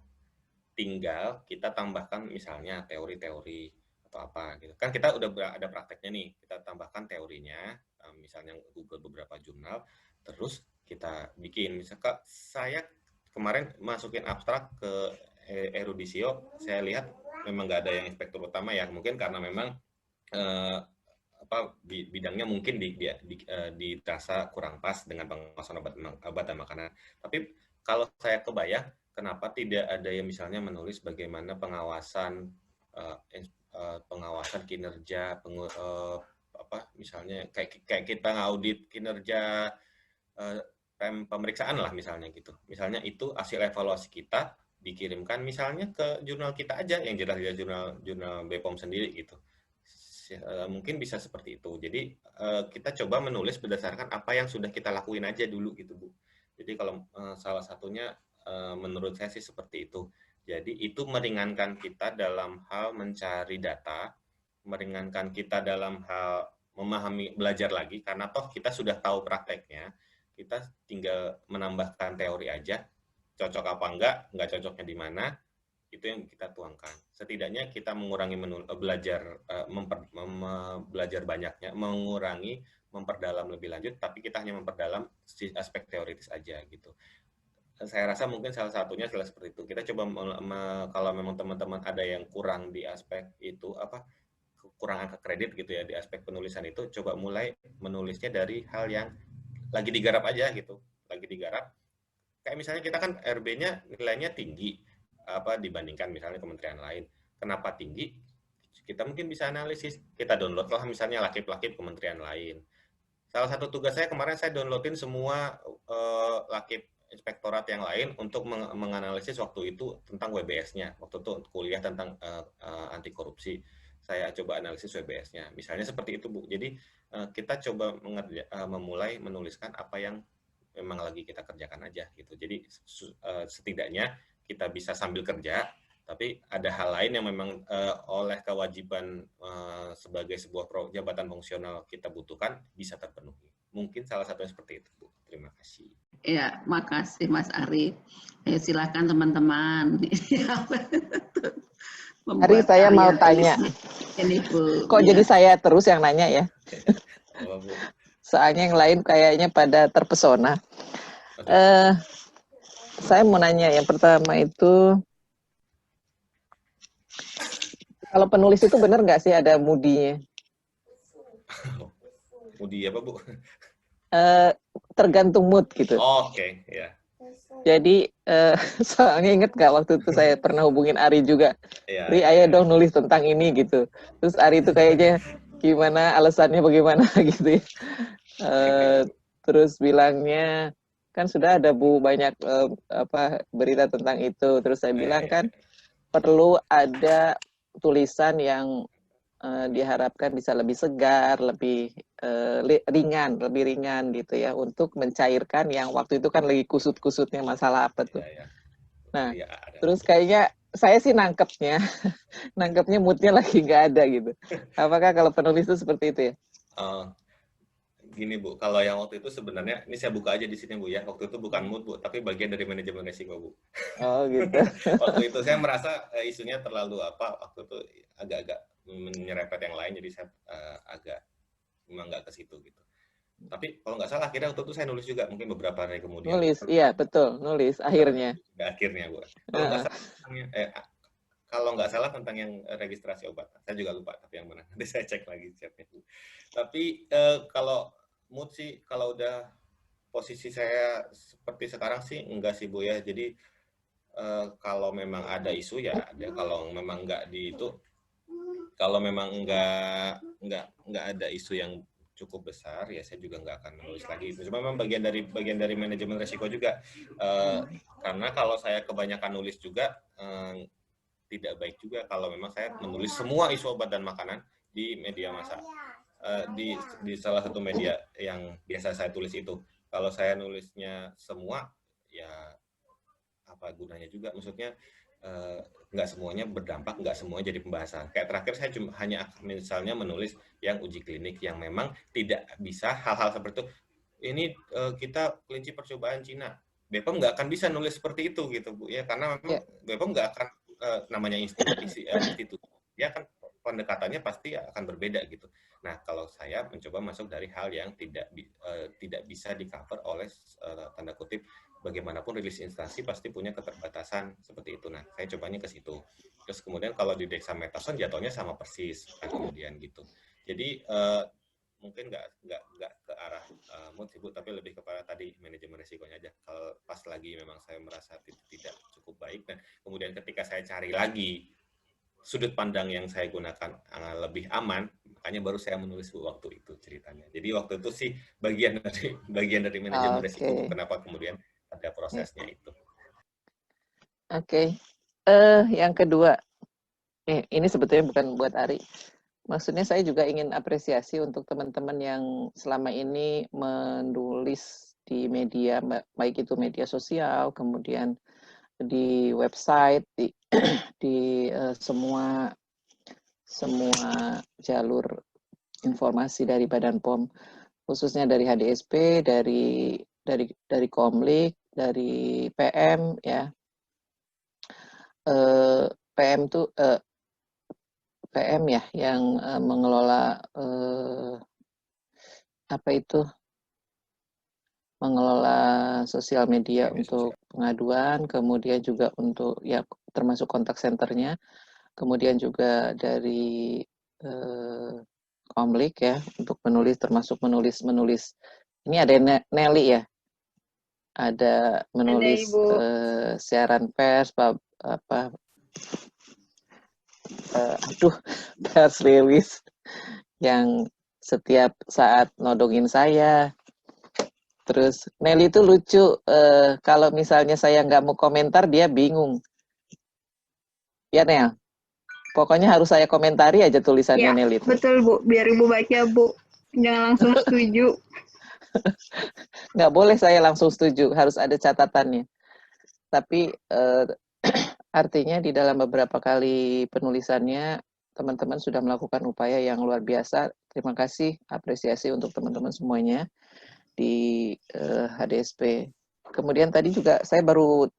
Tinggal kita tambahkan misalnya teori-teori atau apa gitu. Kan kita udah ada prakteknya nih, kita tambahkan teorinya, misalnya Google beberapa jurnal, terus kita bikin. Misalkan saya kemarin masukin abstrak ke erudisio, saya lihat memang nggak ada yang inspektur utama ya, mungkin karena memang bidangnya mungkin dirasa kurang pas dengan pengawasan obat dan makanan. Tapi kalau saya kebayang, kenapa tidak ada yang misalnya menulis bagaimana pengawasan kinerja, misalnya kayak kita ngaudit kinerja pemeriksaan lah misalnya gitu. Misalnya itu hasil evaluasi kita dikirimkan misalnya ke jurnal kita aja, yang jelas ya jurnal BPOM sendiri gitu. Mungkin bisa seperti itu. Jadi kita coba menulis berdasarkan apa yang sudah kita lakuin aja dulu gitu Bu. Jadi kalau salah satunya menurut saya sih seperti itu. Jadi itu meringankan kita dalam hal mencari data, meringankan kita dalam hal memahami, belajar lagi, karena toh kita sudah tahu prakteknya, kita tinggal menambahkan teori aja, cocok apa enggak cocoknya di mana, itu yang kita tuangkan. Setidaknya kita mengurangi belajar banyaknya, mengurangi memperdalam lebih lanjut, tapi kita hanya memperdalam aspek teoritis aja gitu. Saya rasa mungkin salah satunya adalah seperti itu. Kita coba kalau memang teman-teman ada yang kurang di aspek itu, kurang angka kredit gitu ya di aspek penulisan itu, coba mulai menulisnya dari hal yang lagi digarap aja gitu, lagi digarap. Kayak misalnya kita kan RB-nya nilainya tinggi dibandingkan misalnya kementerian lain. Kenapa tinggi? Kita mungkin bisa analisis. Kita download lah misalnya lakip-lakip kementerian lain. Salah satu tugas saya kemarin saya downloadin semua lakip inspektorat yang lain untuk menganalisis waktu itu tentang WBS-nya. Waktu itu kuliah tentang anti korupsi. Saya coba analisis WBS-nya. Misalnya seperti itu, Bu. Jadi kita coba memulai menuliskan apa yang memang lagi kita kerjakan aja gitu. Jadi setidaknya kita bisa sambil kerja, tapi ada hal lain yang memang oleh kewajiban sebagai sebuah jabatan fungsional kita butuhkan bisa terpenuhi. Mungkin salah satunya seperti itu, Bu. Terima kasih. Ya, makasih Mas Ari. Silakan teman-teman. Ari, saya mau tanya. Ini, Bu. Kok jadi saya terus yang nanya ya? Oh, Bu. Soalnya yang lain kayaknya pada terpesona. Saya mau nanya, yang pertama itu, kalau penulis itu benar nggak sih ada moodinya? Moody apa, Bu? Tergantung mood gitu. Oke, ya. Jadi soalnya inget nggak waktu itu saya pernah hubungin Ari juga, Ari ayo dong nulis tentang ini gitu. Terus Ari itu kayaknya gimana, alasannya bagaimana gitu ya. Terus bilangnya kan sudah ada Bu banyak berita tentang itu. Terus saya bilang kan perlu ada tulisan yang diharapkan bisa lebih segar, lebih ringan gitu ya, untuk mencairkan yang waktu itu kan lagi kusut-kusutnya masalah apa tuh. Nah, terus kayaknya saya sih nangkepnya moodnya lagi nggak ada gitu. Apakah kalau penulis itu seperti itu ya? Gini Bu, kalau yang waktu itu sebenarnya, ini saya buka aja di sini Bu ya, waktu itu bukan mood Bu, tapi bagian dari manajemen risiko Bu. Oh gitu. Waktu itu saya merasa isunya terlalu waktu itu agak-agak menyerempet yang lain, jadi saya agak memang nggak ke situ gitu. Tapi kalau nggak salah akhirnya waktu itu saya nulis juga, mungkin beberapa hari kemudian. Nulis, iya betul, nulis akhirnya. Akhirnya Bu. Kalau nggak salah tentang yang registrasi obat, saya juga lupa, tapi yang mana nanti saya cek lagi chatnya Bu. Tapi kalau mood sih, kalau udah posisi saya seperti sekarang sih enggak sih Bu ya. Jadi kalau memang ada isu ya ada, kalau memang enggak kalau memang enggak ada isu yang cukup besar ya saya juga enggak akan menulis lagi. Cuma memang bagian dari manajemen risiko juga, karena kalau saya kebanyakan nulis juga tidak baik juga kalau memang saya menulis semua isu obat dan makanan di media massa. Di salah satu media yang biasa saya tulis itu. Kalau saya nulisnya semua, ya apa gunanya juga? Maksudnya nggak semuanya berdampak, nggak semuanya jadi pembahasan. Kayak terakhir saya hanya misalnya menulis yang uji klinik yang memang tidak bisa hal-hal seperti itu. Ini kita kelinci percobaan Cina. BPOM nggak akan bisa nulis seperti itu gitu Bu ya, karena memang BPOM nggak akan namanya institusi, ya kan pendekatannya pasti akan berbeda gitu. Nah, kalau saya mencoba masuk dari hal yang tidak bisa di-cover oleh tanda kutip, bagaimanapun rilis instansi pasti punya keterbatasan seperti itu. Nah, saya cobanya ke situ. Terus kemudian kalau di dexamethasone jatuhnya sama persis kemudian gitu. Jadi mungkin nggak ke arah mood sih Bu, tapi lebih kepada tadi manajemen risikonya aja. Kalau pas lagi memang saya merasa tidak cukup baik, dan kemudian ketika saya cari lagi sudut pandang yang saya gunakan lebih aman, makanya baru saya menulis waktu itu ceritanya. Jadi waktu itu sih bagian dari manajemen risiko, kenapa kemudian ada prosesnya itu. Oke. Yang kedua, ini sebetulnya bukan buat Ari. Maksudnya saya juga ingin apresiasi untuk teman-teman yang selama ini menulis di media, baik itu media sosial, kemudian di website, di semua jalur informasi dari Badan POM, khususnya dari HDSP, dari Komlik, dari PM ya. PM tuh PM ya yang mengelola mengelola sosial media untuk pengaduan, kemudian juga untuk ya termasuk kontak centernya, kemudian juga dari Komlik ya untuk menulis, termasuk menulis ini ada Nelly ya, ada menulis siaran pers, pers release yang setiap saat nodongin saya. Terus Nelly itu lucu, kalau misalnya saya nggak mau komentar, dia bingung. Ya Nel, pokoknya harus saya komentari aja tulisannya Ya, Nelly itu. betul Bu, biar Ibu baca Bu, jangan langsung setuju. Nggak boleh saya langsung setuju, harus ada catatannya. Tapi artinya di dalam beberapa kali penulisannya, teman-teman sudah melakukan upaya yang luar biasa. Terima kasih, apresiasi untuk teman-teman semuanya di HDSP. Kemudian tadi juga saya baru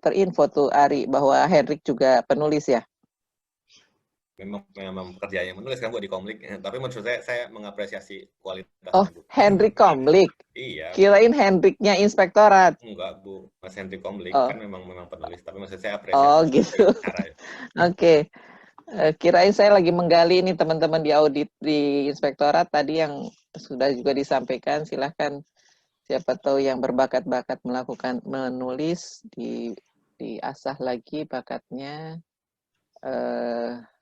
terinfo tuh Ari bahwa Hendrik juga penulis ya. Memang pekerjaannya menulis kan Bu di Komlik, tapi menurut saya mengapresiasi kualitas. Oh, Hendrik Komlik. Iya. Kirain Hendriknya inspektorat. Enggak Bu, Mas Hendrik Komlik kan memang penulis, tapi maksud saya apresiasi. Oh gitu. Oke. Kirain saya lagi menggali nih teman-teman di audit di inspektorat tadi yang sudah juga disampaikan. Silahkan siapa tahu yang berbakat-bakat melakukan menulis diasah lagi bakatnya.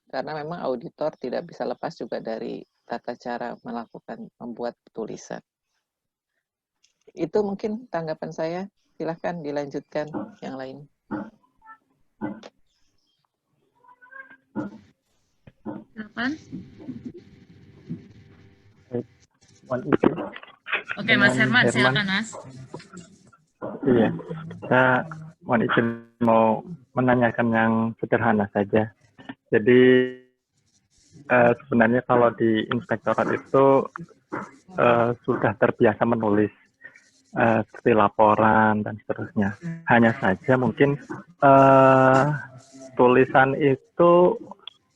Karena memang auditor tidak bisa lepas juga dari tata cara membuat tulisan. Itu mungkin tanggapan saya. Silahkan dilanjutkan yang lain. Silakan. Oke, Mas Herman, silakan Mas. Iya, saya mohon izin mau menanyakan yang sederhana saja. Jadi sebenarnya kalau di inspektorat itu sudah terbiasa menulis seperti laporan dan seterusnya. Hanya saja mungkin tulisan itu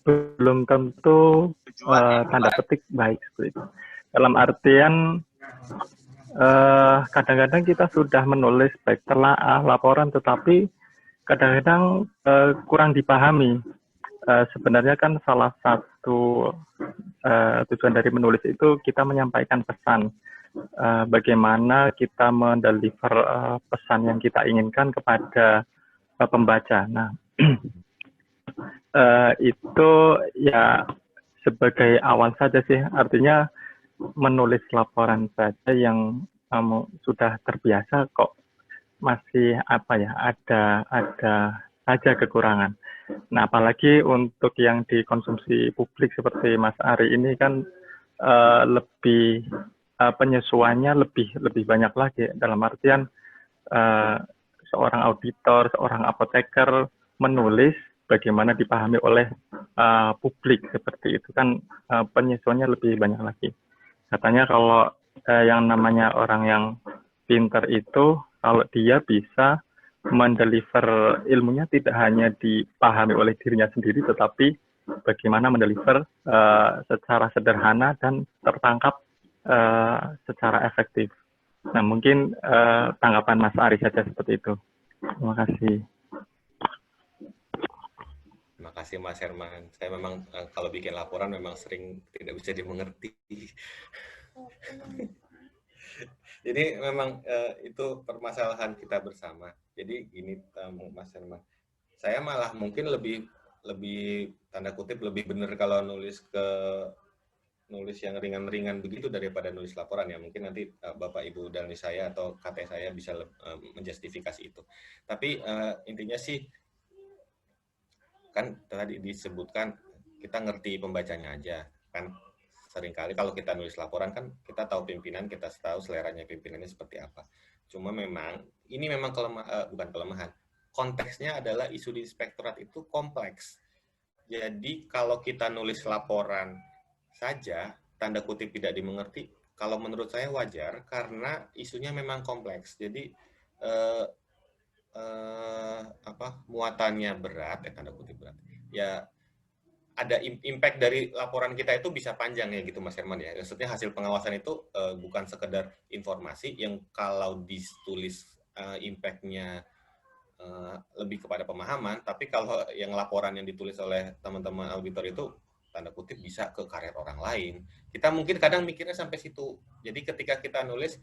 belum tentu tanda petik baik seperti itu. Dalam artian kadang-kadang kita sudah menulis baik telaah, laporan, tetapi kadang-kadang kurang dipahami. Sebenarnya kan salah satu tujuan dari menulis itu kita menyampaikan pesan. Bagaimana kita mendeliver pesan yang kita inginkan kepada pembaca. Nah, itu ya sebagai awal saja sih, artinya menulis laporan saja yang sudah terbiasa kok masih ada saja kekurangan. Nah, apalagi untuk yang dikonsumsi publik seperti Mas Ari ini kan lebih penyesuaiannya lebih banyak lagi, dalam artian seorang auditor, seorang apoteker menulis bagaimana dipahami oleh publik seperti itu kan penyesuaiannya lebih banyak lagi. Katanya kalau yang namanya orang yang pinter itu kalau dia bisa mendeliver ilmunya tidak hanya dipahami oleh dirinya sendiri, tetapi bagaimana mendeliver secara sederhana dan tertangkap secara efektif. Nah, mungkin tanggapan Mas Ari saja seperti itu. Terima kasih. Terima kasih Mas Herman. Saya memang kalau bikin laporan memang sering tidak bisa dimengerti. Jadi memang itu permasalahan kita bersama. Jadi gini Mas Herman, saya malah mungkin lebih tanda kutip lebih benar kalau nulis yang ringan-ringan begitu daripada nulis laporan ya. Mungkin nanti Bapak Ibu dan saya atau KT saya bisa menjustifikasi itu. Tapi intinya sih kan tadi disebutkan kita ngerti pembacanya aja kan. Seringkali kalau kita nulis laporan kan kita tahu pimpinan, kita tahu seleranya pimpinannya seperti apa. Cuma memang ini memang bukan kelemahan. Konteksnya adalah isu di inspektorat itu kompleks. Jadi kalau kita nulis laporan saja tanda kutip tidak dimengerti, kalau menurut saya wajar karena isunya memang kompleks. Jadi muatannya berat, tanda kutip berat. Ya ada impact dari laporan kita itu bisa panjang ya gitu Mas Herman ya. Maksudnya hasil pengawasan itu bukan sekedar informasi yang kalau ditulis impact-nya lebih kepada pemahaman, tapi kalau yang laporan yang ditulis oleh teman-teman auditor itu tanda kutip bisa ke karir orang lain. Kita mungkin kadang mikirnya sampai situ. Jadi ketika kita nulis,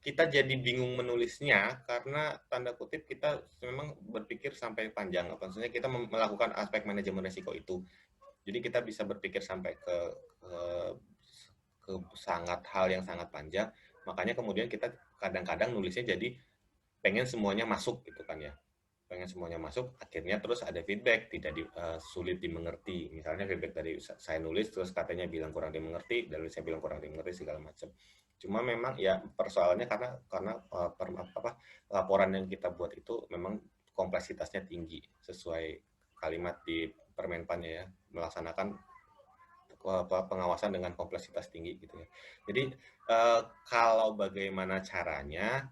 kita jadi bingung menulisnya karena tanda kutip kita memang berpikir sampai panjang. Maksudnya kita melakukan aspek manajemen risiko itu. Jadi kita bisa berpikir sampai ke sangat hal yang sangat panjang. Makanya kemudian kita kadang-kadang nulisnya jadi pengen semuanya masuk gitu kan ya. Pengen semuanya masuk, akhirnya terus ada feedback tidak sulit dimengerti. Misalnya feedback dari saya nulis terus katanya bilang kurang dimengerti, dan saya bilang kurang dimengerti segala macam. Cuma memang ya persoalannya karena laporan yang kita buat itu memang kompleksitasnya tinggi sesuai kalimat di Permenpannya ya, melaksanakan pengawasan dengan kompleksitas tinggi gitu ya. Jadi kalau bagaimana caranya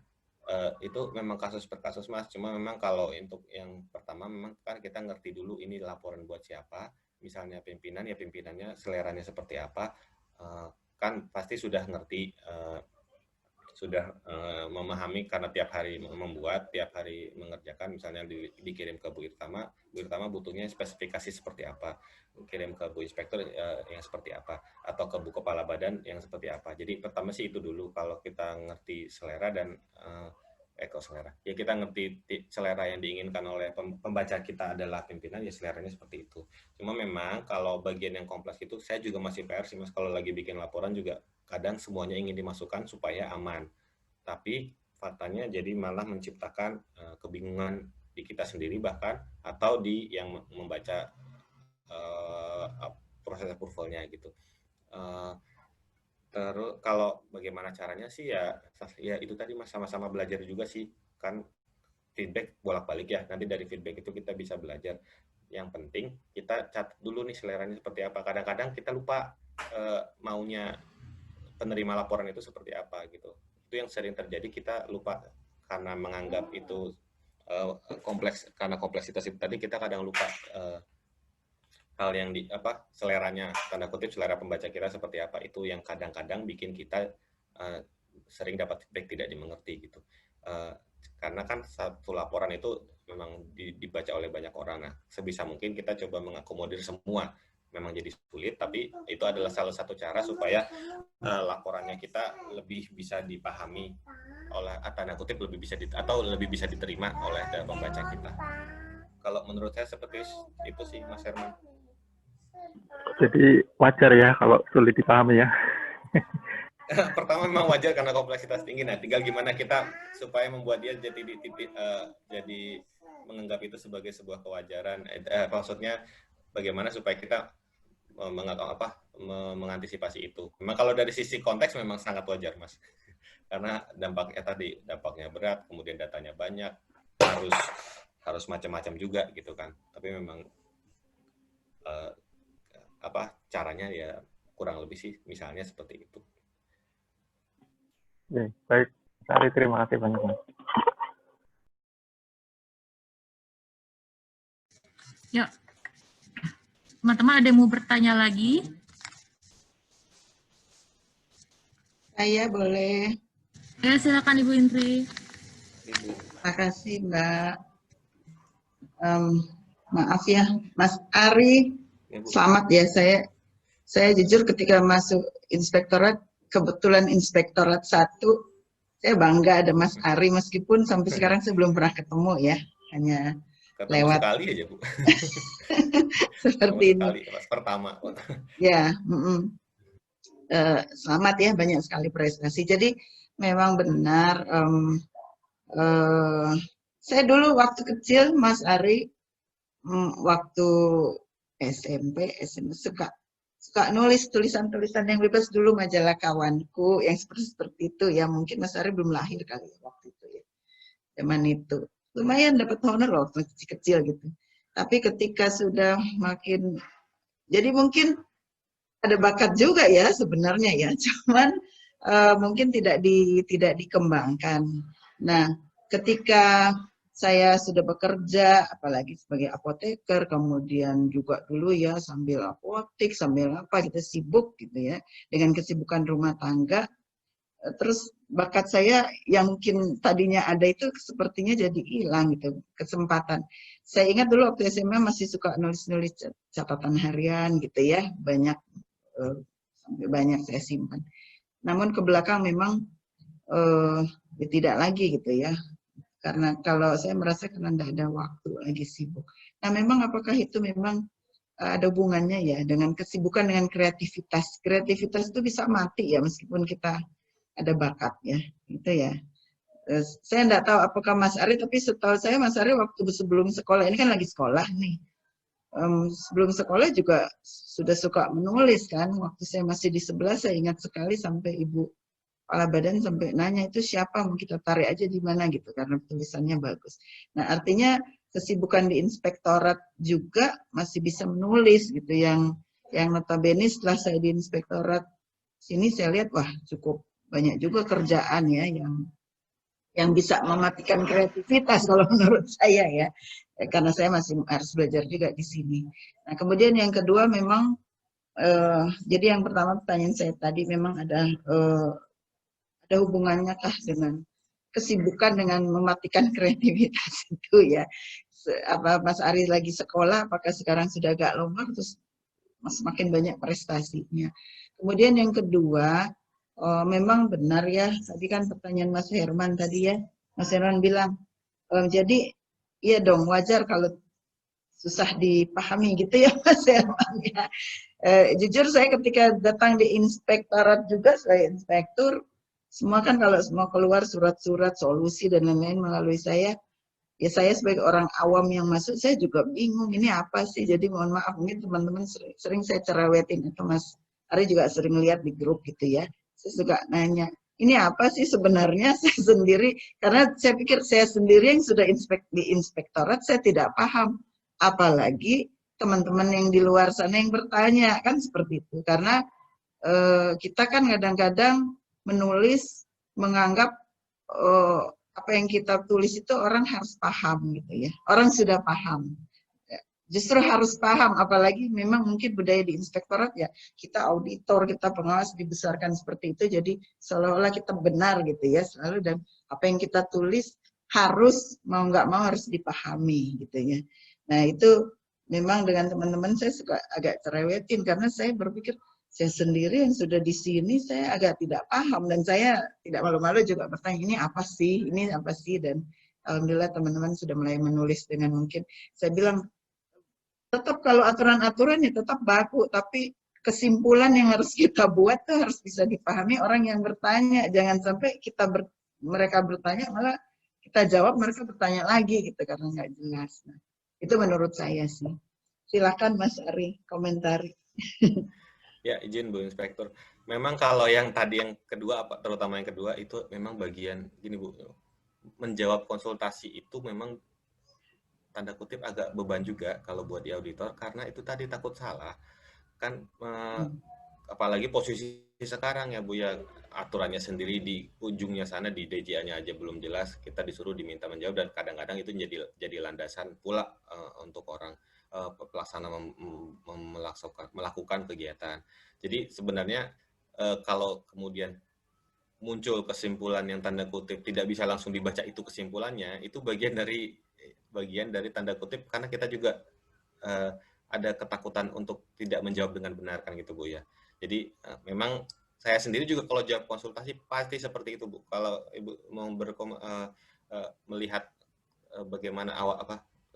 itu memang kasus per kasus Mas. Cuma memang kalau untuk yang pertama memang kan kita ngerti dulu ini laporan buat siapa. Misalnya pimpinan ya pimpinannya seleranya seperti apa. Kan pasti sudah ngerti, sudah memahami karena tiap hari membuat, tiap hari mengerjakan. Misalnya dikirim ke Bu Irtama butuhnya spesifikasi seperti apa, kirim ke Bu Inspektur yang seperti apa, atau ke Bu Kepala Badan yang seperti apa. Jadi pertama sih itu dulu, kalau kita ngerti selera dan selera. Ya kita ngerti selera yang diinginkan oleh pembaca kita adalah pimpinan, ya seleranya seperti itu. Cuma memang kalau bagian yang kompleks itu saya juga masih PR sih Mas, kalau lagi bikin laporan juga kadang semuanya ingin dimasukkan supaya aman. Tapi faktanya jadi malah menciptakan kebingungan di kita sendiri bahkan, atau di yang membaca proses approval-nya gitu. Terus kalau bagaimana caranya sih ya itu tadi Mas, sama-sama belajar juga sih, kan feedback bolak-balik ya, nanti dari feedback itu kita bisa belajar. Yang penting kita catat dulu nih seleranya seperti apa. Kadang-kadang kita lupa maunya penerima laporan itu seperti apa gitu. Itu yang sering terjadi, kita lupa karena menganggap itu kompleks, karena kompleksitas itu tadi kita kadang lupa hal yang seleranya, tanda kutip selera pembaca kita seperti apa, itu yang kadang-kadang bikin kita sering dapat feedback tidak dimengerti gitu. Karena kan satu laporan itu memang dibaca oleh banyak orang. Nah, sebisa mungkin kita coba mengakomodir semua. Memang jadi sulit, tapi itu adalah salah satu cara supaya laporannya kita lebih bisa dipahami oleh, tanda kutip lebih bisa lebih bisa diterima oleh pembaca kita. Kalau menurut saya seperti itu sih Mas Herman. Jadi wajar ya kalau sulit dipahami ya. Pertama memang wajar karena kompleksitas tinggi. Nah, tinggal gimana kita supaya membuat dia jadi menganggap itu sebagai sebuah kewajaran. Maksudnya bagaimana supaya kita mengantisipasi itu. Memang kalau dari sisi konteks memang sangat wajar Mas. Karena dampaknya berat, kemudian datanya banyak, harus macam-macam juga gitu kan. Tapi memang caranya ya kurang lebih sih misalnya seperti itu. Oke, baik. Sari, terima kasih banyak Mas. Ya, teman-teman ada yang mau bertanya lagi? Saya boleh. Ya, silakan Ibu Indri. Terima kasih Mbak. Maaf ya Mas Ari, selamat ya. Saya jujur ketika masuk inspektorat, kebetulan inspektorat 1, saya bangga ada Mas Ari, meskipun sampai sekarang saya belum pernah ketemu ya, hanya lewat sekali aja Bu. seperti ini Mas pertama ya. Selamat ya, banyak sekali prestasi. Jadi memang benar, saya dulu waktu kecil Mas Ari, waktu SMP suka nulis tulisan-tulisan yang bebas dulu, majalah Kawanku yang seperti itu ya. Mungkin Mas Ari belum lahir kali ya waktu itu ya. Zaman itu lumayan dapat honor loh kecil-kecil gitu. Tapi ketika sudah makin, jadi mungkin ada bakat juga ya sebenarnya ya, cuman mungkin tidak dikembangkan. Nah, ketika saya sudah bekerja, apalagi sebagai apoteker, kemudian juga dulu ya sambil apotek, sambil kita sibuk gitu ya, dengan kesibukan rumah tangga, terus bakat saya yang mungkin tadinya ada itu sepertinya jadi hilang gitu, kesempatan. Saya ingat dulu waktu SMA masih suka nulis-nulis catatan harian gitu ya, banyak sampai banyak saya simpan. Namun ke belakang memang tidak lagi gitu ya, karena kalau saya merasa karena tidak ada waktu, lagi sibuk. Nah memang apakah itu memang ada hubungannya ya dengan kesibukan dengan kreativitas. Kreativitas itu bisa mati ya meskipun kita ada bakat ya, gitu ya. Saya enggak tahu apakah Mas Ari, tapi setahu saya Mas Ari waktu sebelum sekolah, ini kan lagi sekolah nih, sebelum sekolah juga sudah suka menulis kan. Waktu saya masih di sebelah, saya ingat sekali sampai Ibu Kepala Badan sampai nanya, itu siapa, mau kita tarik aja di mana gitu, karena tulisannya bagus. Nah artinya kesibukan di inspektorat juga masih bisa menulis gitu, yang notabene setelah saya di inspektorat sini saya lihat wah cukup banyak juga kerjaan ya yang bisa mematikan kreativitas kalau menurut saya ya, karena saya masih harus belajar juga di sini. Nah kemudian yang kedua memang jadi yang pertama pertanyaan saya tadi memang ada hubungannya kah dengan kesibukan dengan mematikan kreativitas itu ya. Apa Mas Ari lagi sekolah, apakah sekarang sudah agak longgar terus semakin banyak prestasinya. Kemudian yang kedua, memang benar ya, tadi kan pertanyaan Mas Herman tadi ya, Mas Herman bilang, jadi iya dong wajar kalau susah dipahami gitu ya Mas Herman ya. Jujur saya ketika datang di inspektorat juga, saya inspektur, semua kan kalau semua keluar surat-surat solusi dan lain-lain melalui saya, ya saya sebagai orang awam yang masuk, saya juga bingung, ini apa sih? Jadi mohon maaf, mungkin teman-teman sering saya cerewetin, itu Mas Ari juga sering lihat di grup gitu ya. Saya suka nanya, ini apa sih sebenarnya? Saya sendiri, karena saya pikir saya sendiri yang sudah di inspektorat, saya tidak paham. Apalagi teman-teman yang di luar sana yang bertanya, kan seperti itu. Karena kita kan kadang-kadang menulis, menganggap apa yang kita tulis itu orang harus paham gitu ya. Orang sudah paham. Justru harus paham, apalagi memang mungkin budaya di inspektorat ya, kita auditor, kita pengawas dibesarkan seperti itu, jadi seolah-olah kita benar gitu ya selalu, dan apa yang kita tulis harus mau nggak mau harus dipahami gitu ya. Nah itu memang dengan teman-teman saya suka agak cerewetin, karena saya berpikir saya sendiri yang sudah di sini, saya agak tidak paham, dan saya tidak malu-malu juga bertanya, ini apa sih, dan alhamdulillah teman-teman sudah mulai menulis dengan mungkin, saya bilang, tetap kalau aturan-aturan ya tetap baku, tapi kesimpulan yang harus kita buat tuh harus bisa dipahami orang yang bertanya, jangan sampai mereka bertanya, malah kita jawab, mereka bertanya lagi gitu, karena nggak jelas. Nah, itu menurut saya sih. Silakan Mas Ari, komentari. Ya, izin Bu Inspektur. Memang kalau yang tadi yang kedua, terutama yang kedua, itu memang bagian, gini Bu, menjawab konsultasi itu memang tanda kutip agak beban juga kalau buat di auditor, karena itu tadi takut salah. Kan, apalagi posisi sekarang ya Bu ya, aturannya sendiri di ujungnya sana, di DJA-nya aja belum jelas, kita disuruh diminta menjawab, dan kadang-kadang itu jadi landasan pula untuk orang pelaksana melakukan kegiatan. Jadi sebenarnya kalau kemudian muncul kesimpulan yang tanda kutip tidak bisa langsung dibaca itu kesimpulannya, itu bagian dari tanda kutip, karena kita juga ada ketakutan untuk tidak menjawab dengan benar kan gitu Bu ya. Jadi memang saya sendiri juga kalau jawab konsultasi pasti seperti itu Bu. Kalau Ibu mau melihat bagaimana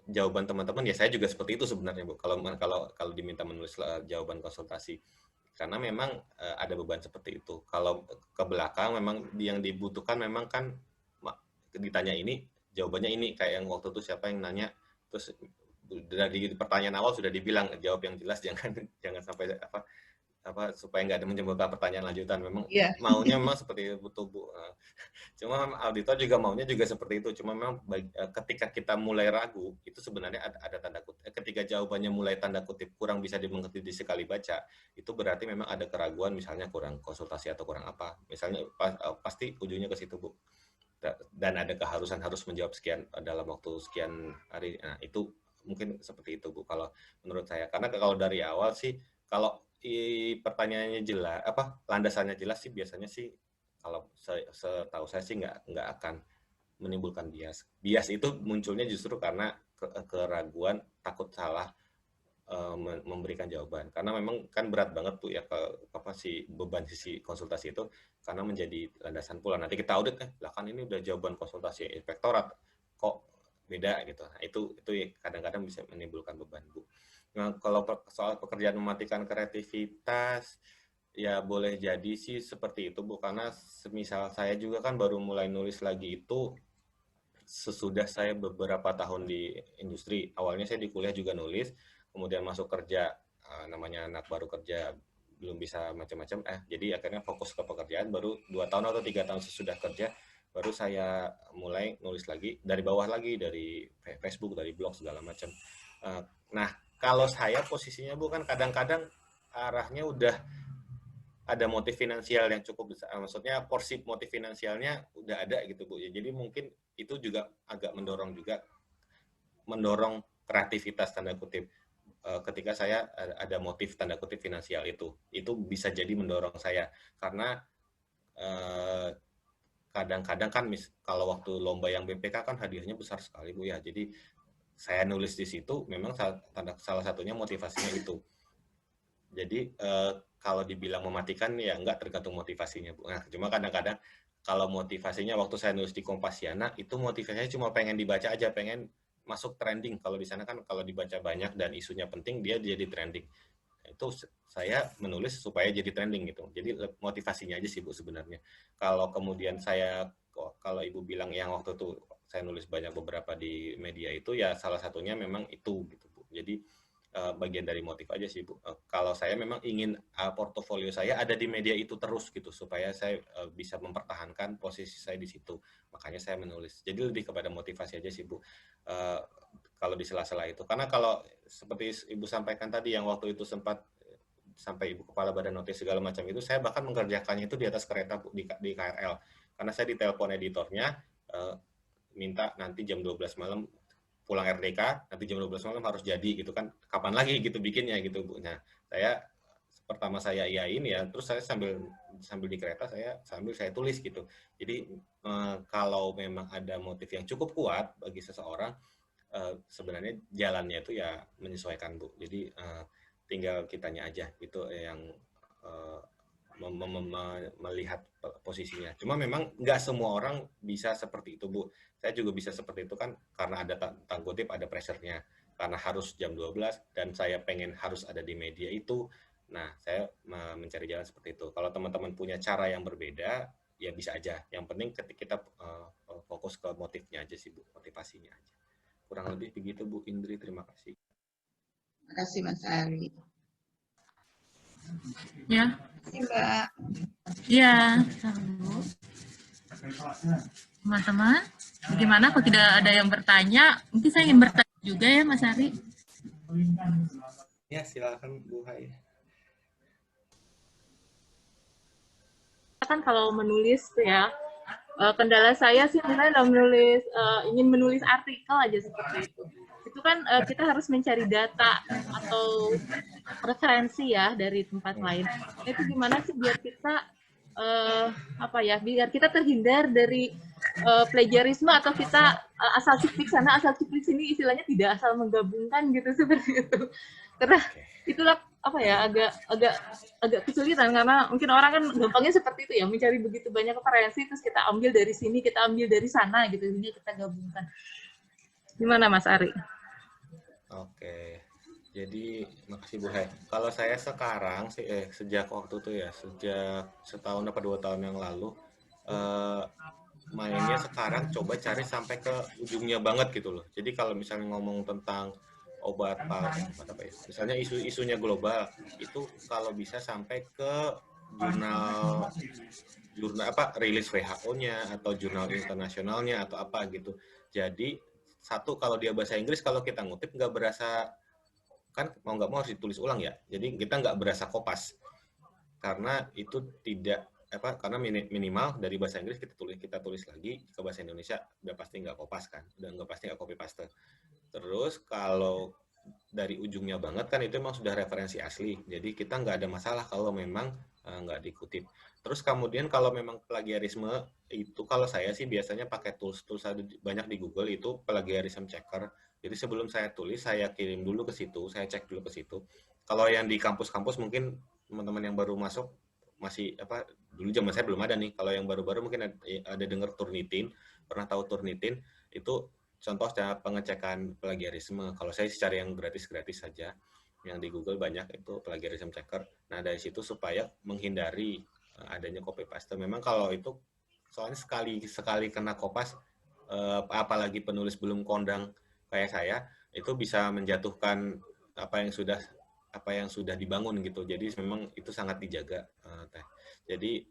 jawaban teman-teman, ya saya juga seperti itu sebenarnya Bu. Kalau diminta menulis jawaban konsultasi, karena memang ada beban seperti itu. Kalau ke belakang memang yang dibutuhkan memang kan ditanya ini, jawabannya ini, kayak yang waktu itu siapa yang nanya, terus dari pertanyaan awal sudah dibilang jawab yang jelas, jangan sampai supaya nggak ada menimbulkan pertanyaan lanjutan. Memang maunya memang seperti itu Bu. Cuma auditor juga maunya juga seperti itu. Cuma memang ketika kita mulai ragu, itu sebenarnya ada tanda kutip. Ketika jawabannya mulai tanda kutip kurang bisa dimengerti di sekali baca, itu berarti memang ada keraguan, misalnya kurang konsultasi atau kurang apa. Misalnya pasti ujungnya ke situ Bu. Dan ada keharusan harus menjawab sekian dalam waktu sekian hari. Nah itu mungkin seperti itu Bu kalau menurut saya. Karena kalau dari awal sih, kalau pertanyaannya jelas, landasannya jelas sih biasanya sih kalau setahu saya sih nggak akan menimbulkan bias. Bias itu munculnya justru karena keraguan, takut salah memberikan jawaban. Karena memang kan berat banget tuh ya beban sisi konsultasi itu, karena menjadi landasan pula. Nanti kita audit lah kan ini udah jawaban konsultasi inspektorat kok beda gitu. Nah, itu kadang-kadang bisa menimbulkan beban, Bu. Nah, kalau soal pekerjaan mematikan kreativitas, ya boleh jadi sih seperti itu, Bu. Karena semisal saya juga kan baru mulai nulis lagi itu sesudah saya beberapa tahun di industri. Awalnya saya di kuliah juga nulis, kemudian masuk kerja, namanya anak baru kerja belum bisa macam-macam, jadi akhirnya fokus ke pekerjaan. Baru 2 tahun atau 3 tahun sesudah kerja, baru saya mulai nulis lagi, dari bawah lagi, dari Facebook, dari blog, segala macam. Nah, kalau saya posisinya bukan, kadang-kadang arahnya udah ada motif finansial yang cukup besar, maksudnya porsi motif finansialnya udah ada gitu, Bu. Jadi mungkin itu juga agak mendorong kreativitas tanda kutip. Ketika saya ada motif tanda kutip finansial itu bisa jadi mendorong saya, karena kadang-kadang kan kalau waktu lomba yang BPK kan hadiahnya besar sekali, Bu ya. Jadi saya nulis di situ memang salah satunya motivasinya itu. Jadi kalau dibilang mematikan ya enggak, tergantung motivasinya, Bu. Nah, cuma kadang-kadang kalau motivasinya waktu saya nulis di Kompasiana itu motivasinya cuma pengen dibaca aja, pengen masuk trending. Kalau di sana kan kalau dibaca banyak dan isunya penting, dia jadi trending. Itu saya menulis supaya jadi trending gitu. Jadi motivasinya aja sih, Bu, sebenarnya. Kalau kemudian kalau Ibu bilang yang waktu itu saya nulis banyak beberapa di media itu, ya salah satunya memang itu gitu, Bu. Jadi bagian dari motif aja sih, Bu. Kalau saya memang ingin portofolio saya ada di media itu terus gitu, supaya saya bisa mempertahankan posisi saya di situ. Makanya saya menulis. Jadi lebih kepada motivasi aja sih, Bu. Kalau di sela-sela itu. Karena kalau seperti Ibu sampaikan tadi, yang waktu itu sempat sampai Ibu Kepala Badan Notis segala macam itu, saya bahkan mengerjakannya itu di atas kereta, Bu, di KRL. Karena saya ditelepon editornya, minta nanti jam 12 malam pulang RDK, nanti jam 12 malam harus jadi gitu kan, kapan lagi gitu bikinnya gitu, Bu. Nah, pertama saya iyain ya, terus saya sambil di kereta saya tulis gitu. Jadi kalau memang ada motif yang cukup kuat bagi seseorang, sebenarnya jalannya itu ya menyesuaikan, Bu. Jadi tinggal kitanya aja itu yang melihat posisinya. Cuma memang nggak semua orang bisa seperti itu, Bu. Saya juga bisa seperti itu kan karena ada tanda kutip, ada pressure-nya. Karena harus jam 12 dan saya pengen harus ada di media itu. Nah, saya mencari jalan seperti itu. Kalau teman-teman punya cara yang berbeda, ya bisa aja. Yang penting ketika kita fokus ke motifnya aja sih, Bu, motivasinya aja. Kurang lebih begitu, Bu Indri. Terima kasih. Terima kasih, Mas Ari. Ya. Terima kasih, Mbak. Ya, teman-teman, bagaimana kalau tidak ada yang bertanya? Mungkin saya ingin bertanya juga ya, Mas Ari. Ya, silakan Bu Hai. Kan kalau menulis ya, kendala saya sih misalnya dalam menulis, ingin menulis artikel aja seperti itu. Itu kan kita harus mencari data atau referensi ya dari tempat lain. Itu gimana sih biar kita biar kita terhindar dari plagiarisme, atau kita asal ciplik sana asal ciplik sini, istilahnya tidak asal menggabungkan gitu, seperti itu. Karena itulah agak kesulitan, karena mungkin orang kan gampangnya seperti itu ya, mencari begitu banyak referensi terus kita ambil dari sini, kita ambil dari sana gitu, ini kita gabungkan. Gimana Mas Ari? Oke. Jadi, makasih Bu Hai. Kalau saya sekarang, sejak waktu itu ya, sejak setahun apa 2 tahun yang lalu, mainnya sekarang coba cari sampai ke ujungnya banget gitu loh. Jadi kalau misalnya ngomong tentang obat apa ya, misalnya isunya global, itu kalau bisa sampai ke jurnal rilis WHO-nya atau jurnal internasionalnya atau apa gitu. Jadi satu, kalau dia bahasa Inggris, kalau kita ngutip nggak berasa, kan mau nggak mau harus ditulis ulang ya. Jadi kita nggak berasa kopas, karena itu karena minimal dari bahasa Inggris kita tulis lagi ke bahasa Indonesia, udah pasti nggak kopas kan, udah nggak pasti nggak copy paste. Terus kalau dari ujungnya banget kan itu memang sudah referensi asli, jadi kita nggak ada masalah kalau memang nggak dikutip. Terus kemudian kalau memang plagiarisme itu, kalau saya sih biasanya pakai tools ada banyak di Google, itu plagiarism checker. Jadi sebelum saya tulis, saya kirim dulu ke situ, saya cek dulu ke situ. Kalau yang di kampus-kampus mungkin teman-teman yang baru masuk masih dulu zaman saya belum ada nih. Kalau yang baru-baru mungkin ada dengar Turnitin, pernah tahu Turnitin, itu contoh cara pengecekan plagiarisme. Kalau saya sih cari yang gratis-gratis saja. Yang di Google banyak itu plagiarism checker. Nah, dari situ supaya menghindari adanya copy paste. Memang kalau itu soalnya sekali kena kopas, apalagi penulis belum kondang kayak saya, itu bisa menjatuhkan apa yang sudah dibangun gitu. Jadi memang itu sangat dijaga, Teh. Jadi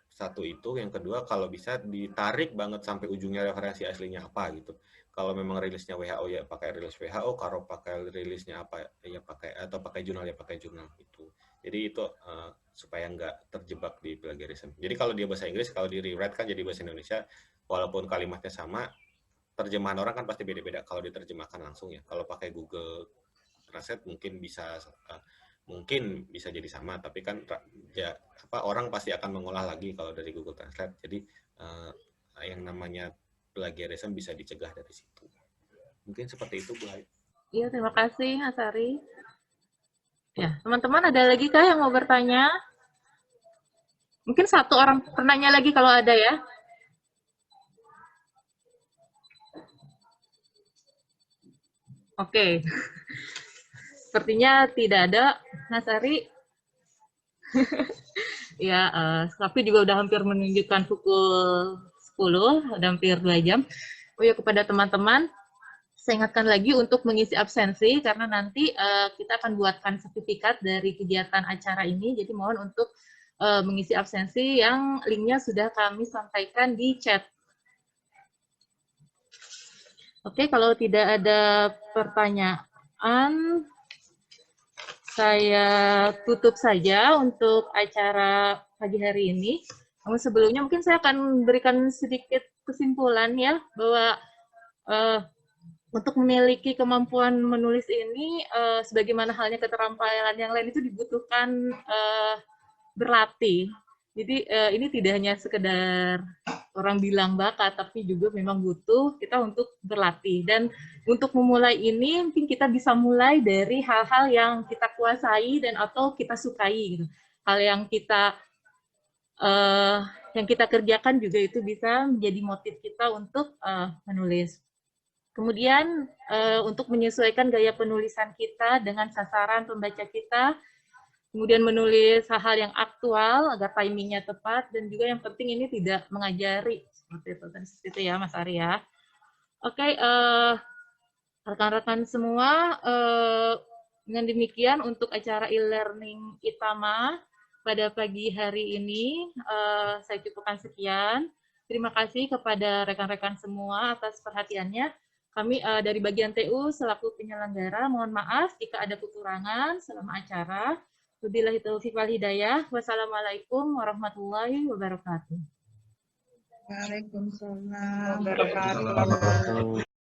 satu itu, yang kedua kalau bisa ditarik banget sampai ujungnya referensi aslinya apa gitu. Kalau memang rilisnya WHO ya pakai rilis WHO, kalau pakai rilisnya apa ya pakai jurnal ya pakai jurnal gitu. Jadi itu supaya nggak terjebak di plagiarism. Jadi kalau dia bahasa Inggris, kalau di rewrite kan jadi bahasa Indonesia, walaupun kalimatnya sama, terjemahan orang kan pasti beda-beda kalau diterjemahkan langsung ya. Kalau pakai Google Translate mungkin bisa jadi sama, tapi kan orang pasti akan mengolah lagi kalau dari Google Translate. Jadi yang namanya plagiarism bisa dicegah dari situ. Mungkin seperti itu, Bu Ayu. Iya, terima kasih, Mas Ari. Ya, teman-teman ada lagi kah yang mau bertanya? Mungkin satu orang penanya lagi kalau ada ya. Oke. Sepertinya tidak ada, Mas Ari. Ya, tapi juga udah hampir menunjukkan pukul 10, udah hampir 2 jam. Oh ya, kepada teman-teman, saya ingatkan lagi untuk mengisi absensi, karena nanti kita akan buatkan sertifikat dari kegiatan acara ini, jadi mohon untuk mengisi absensi yang linknya sudah kami sampaikan di chat. Oke, kalau tidak ada pertanyaan, saya tutup saja untuk acara pagi hari ini. Namun sebelumnya mungkin saya akan berikan sedikit kesimpulan ya, bahwa untuk memiliki kemampuan menulis ini, sebagaimana halnya keterampilan yang lain itu dibutuhkan berlatih. Jadi ini tidak hanya sekedar orang bilang bakat, tapi juga memang butuh kita untuk berlatih. Dan untuk memulai ini, mungkin kita bisa mulai dari hal-hal yang kita kuasai dan atau kita sukai. Gitu. Hal yang kita kerjakan juga itu bisa menjadi motif kita untuk menulis. Kemudian untuk menyesuaikan gaya penulisan kita dengan sasaran pembaca kita, kemudian menulis hal-hal yang aktual agar timingnya tepat, dan juga yang penting ini tidak mengajari seperti itu ya, Mas Ari ya. Oke, rekan-rekan semua, dengan demikian untuk acara e-learning Itama pada pagi hari ini saya cukupkan sekian. Terima kasih kepada rekan-rekan semua atas perhatiannya. Kami dari bagian TU selaku penyelenggara mohon maaf jika ada kekurangan selama acara. Wabillahi taufiq wal hidayah. Wassalamualaikum warahmatullahi wabarakatuh. Waalaikumsalam warahmatullahi wabarakatuh.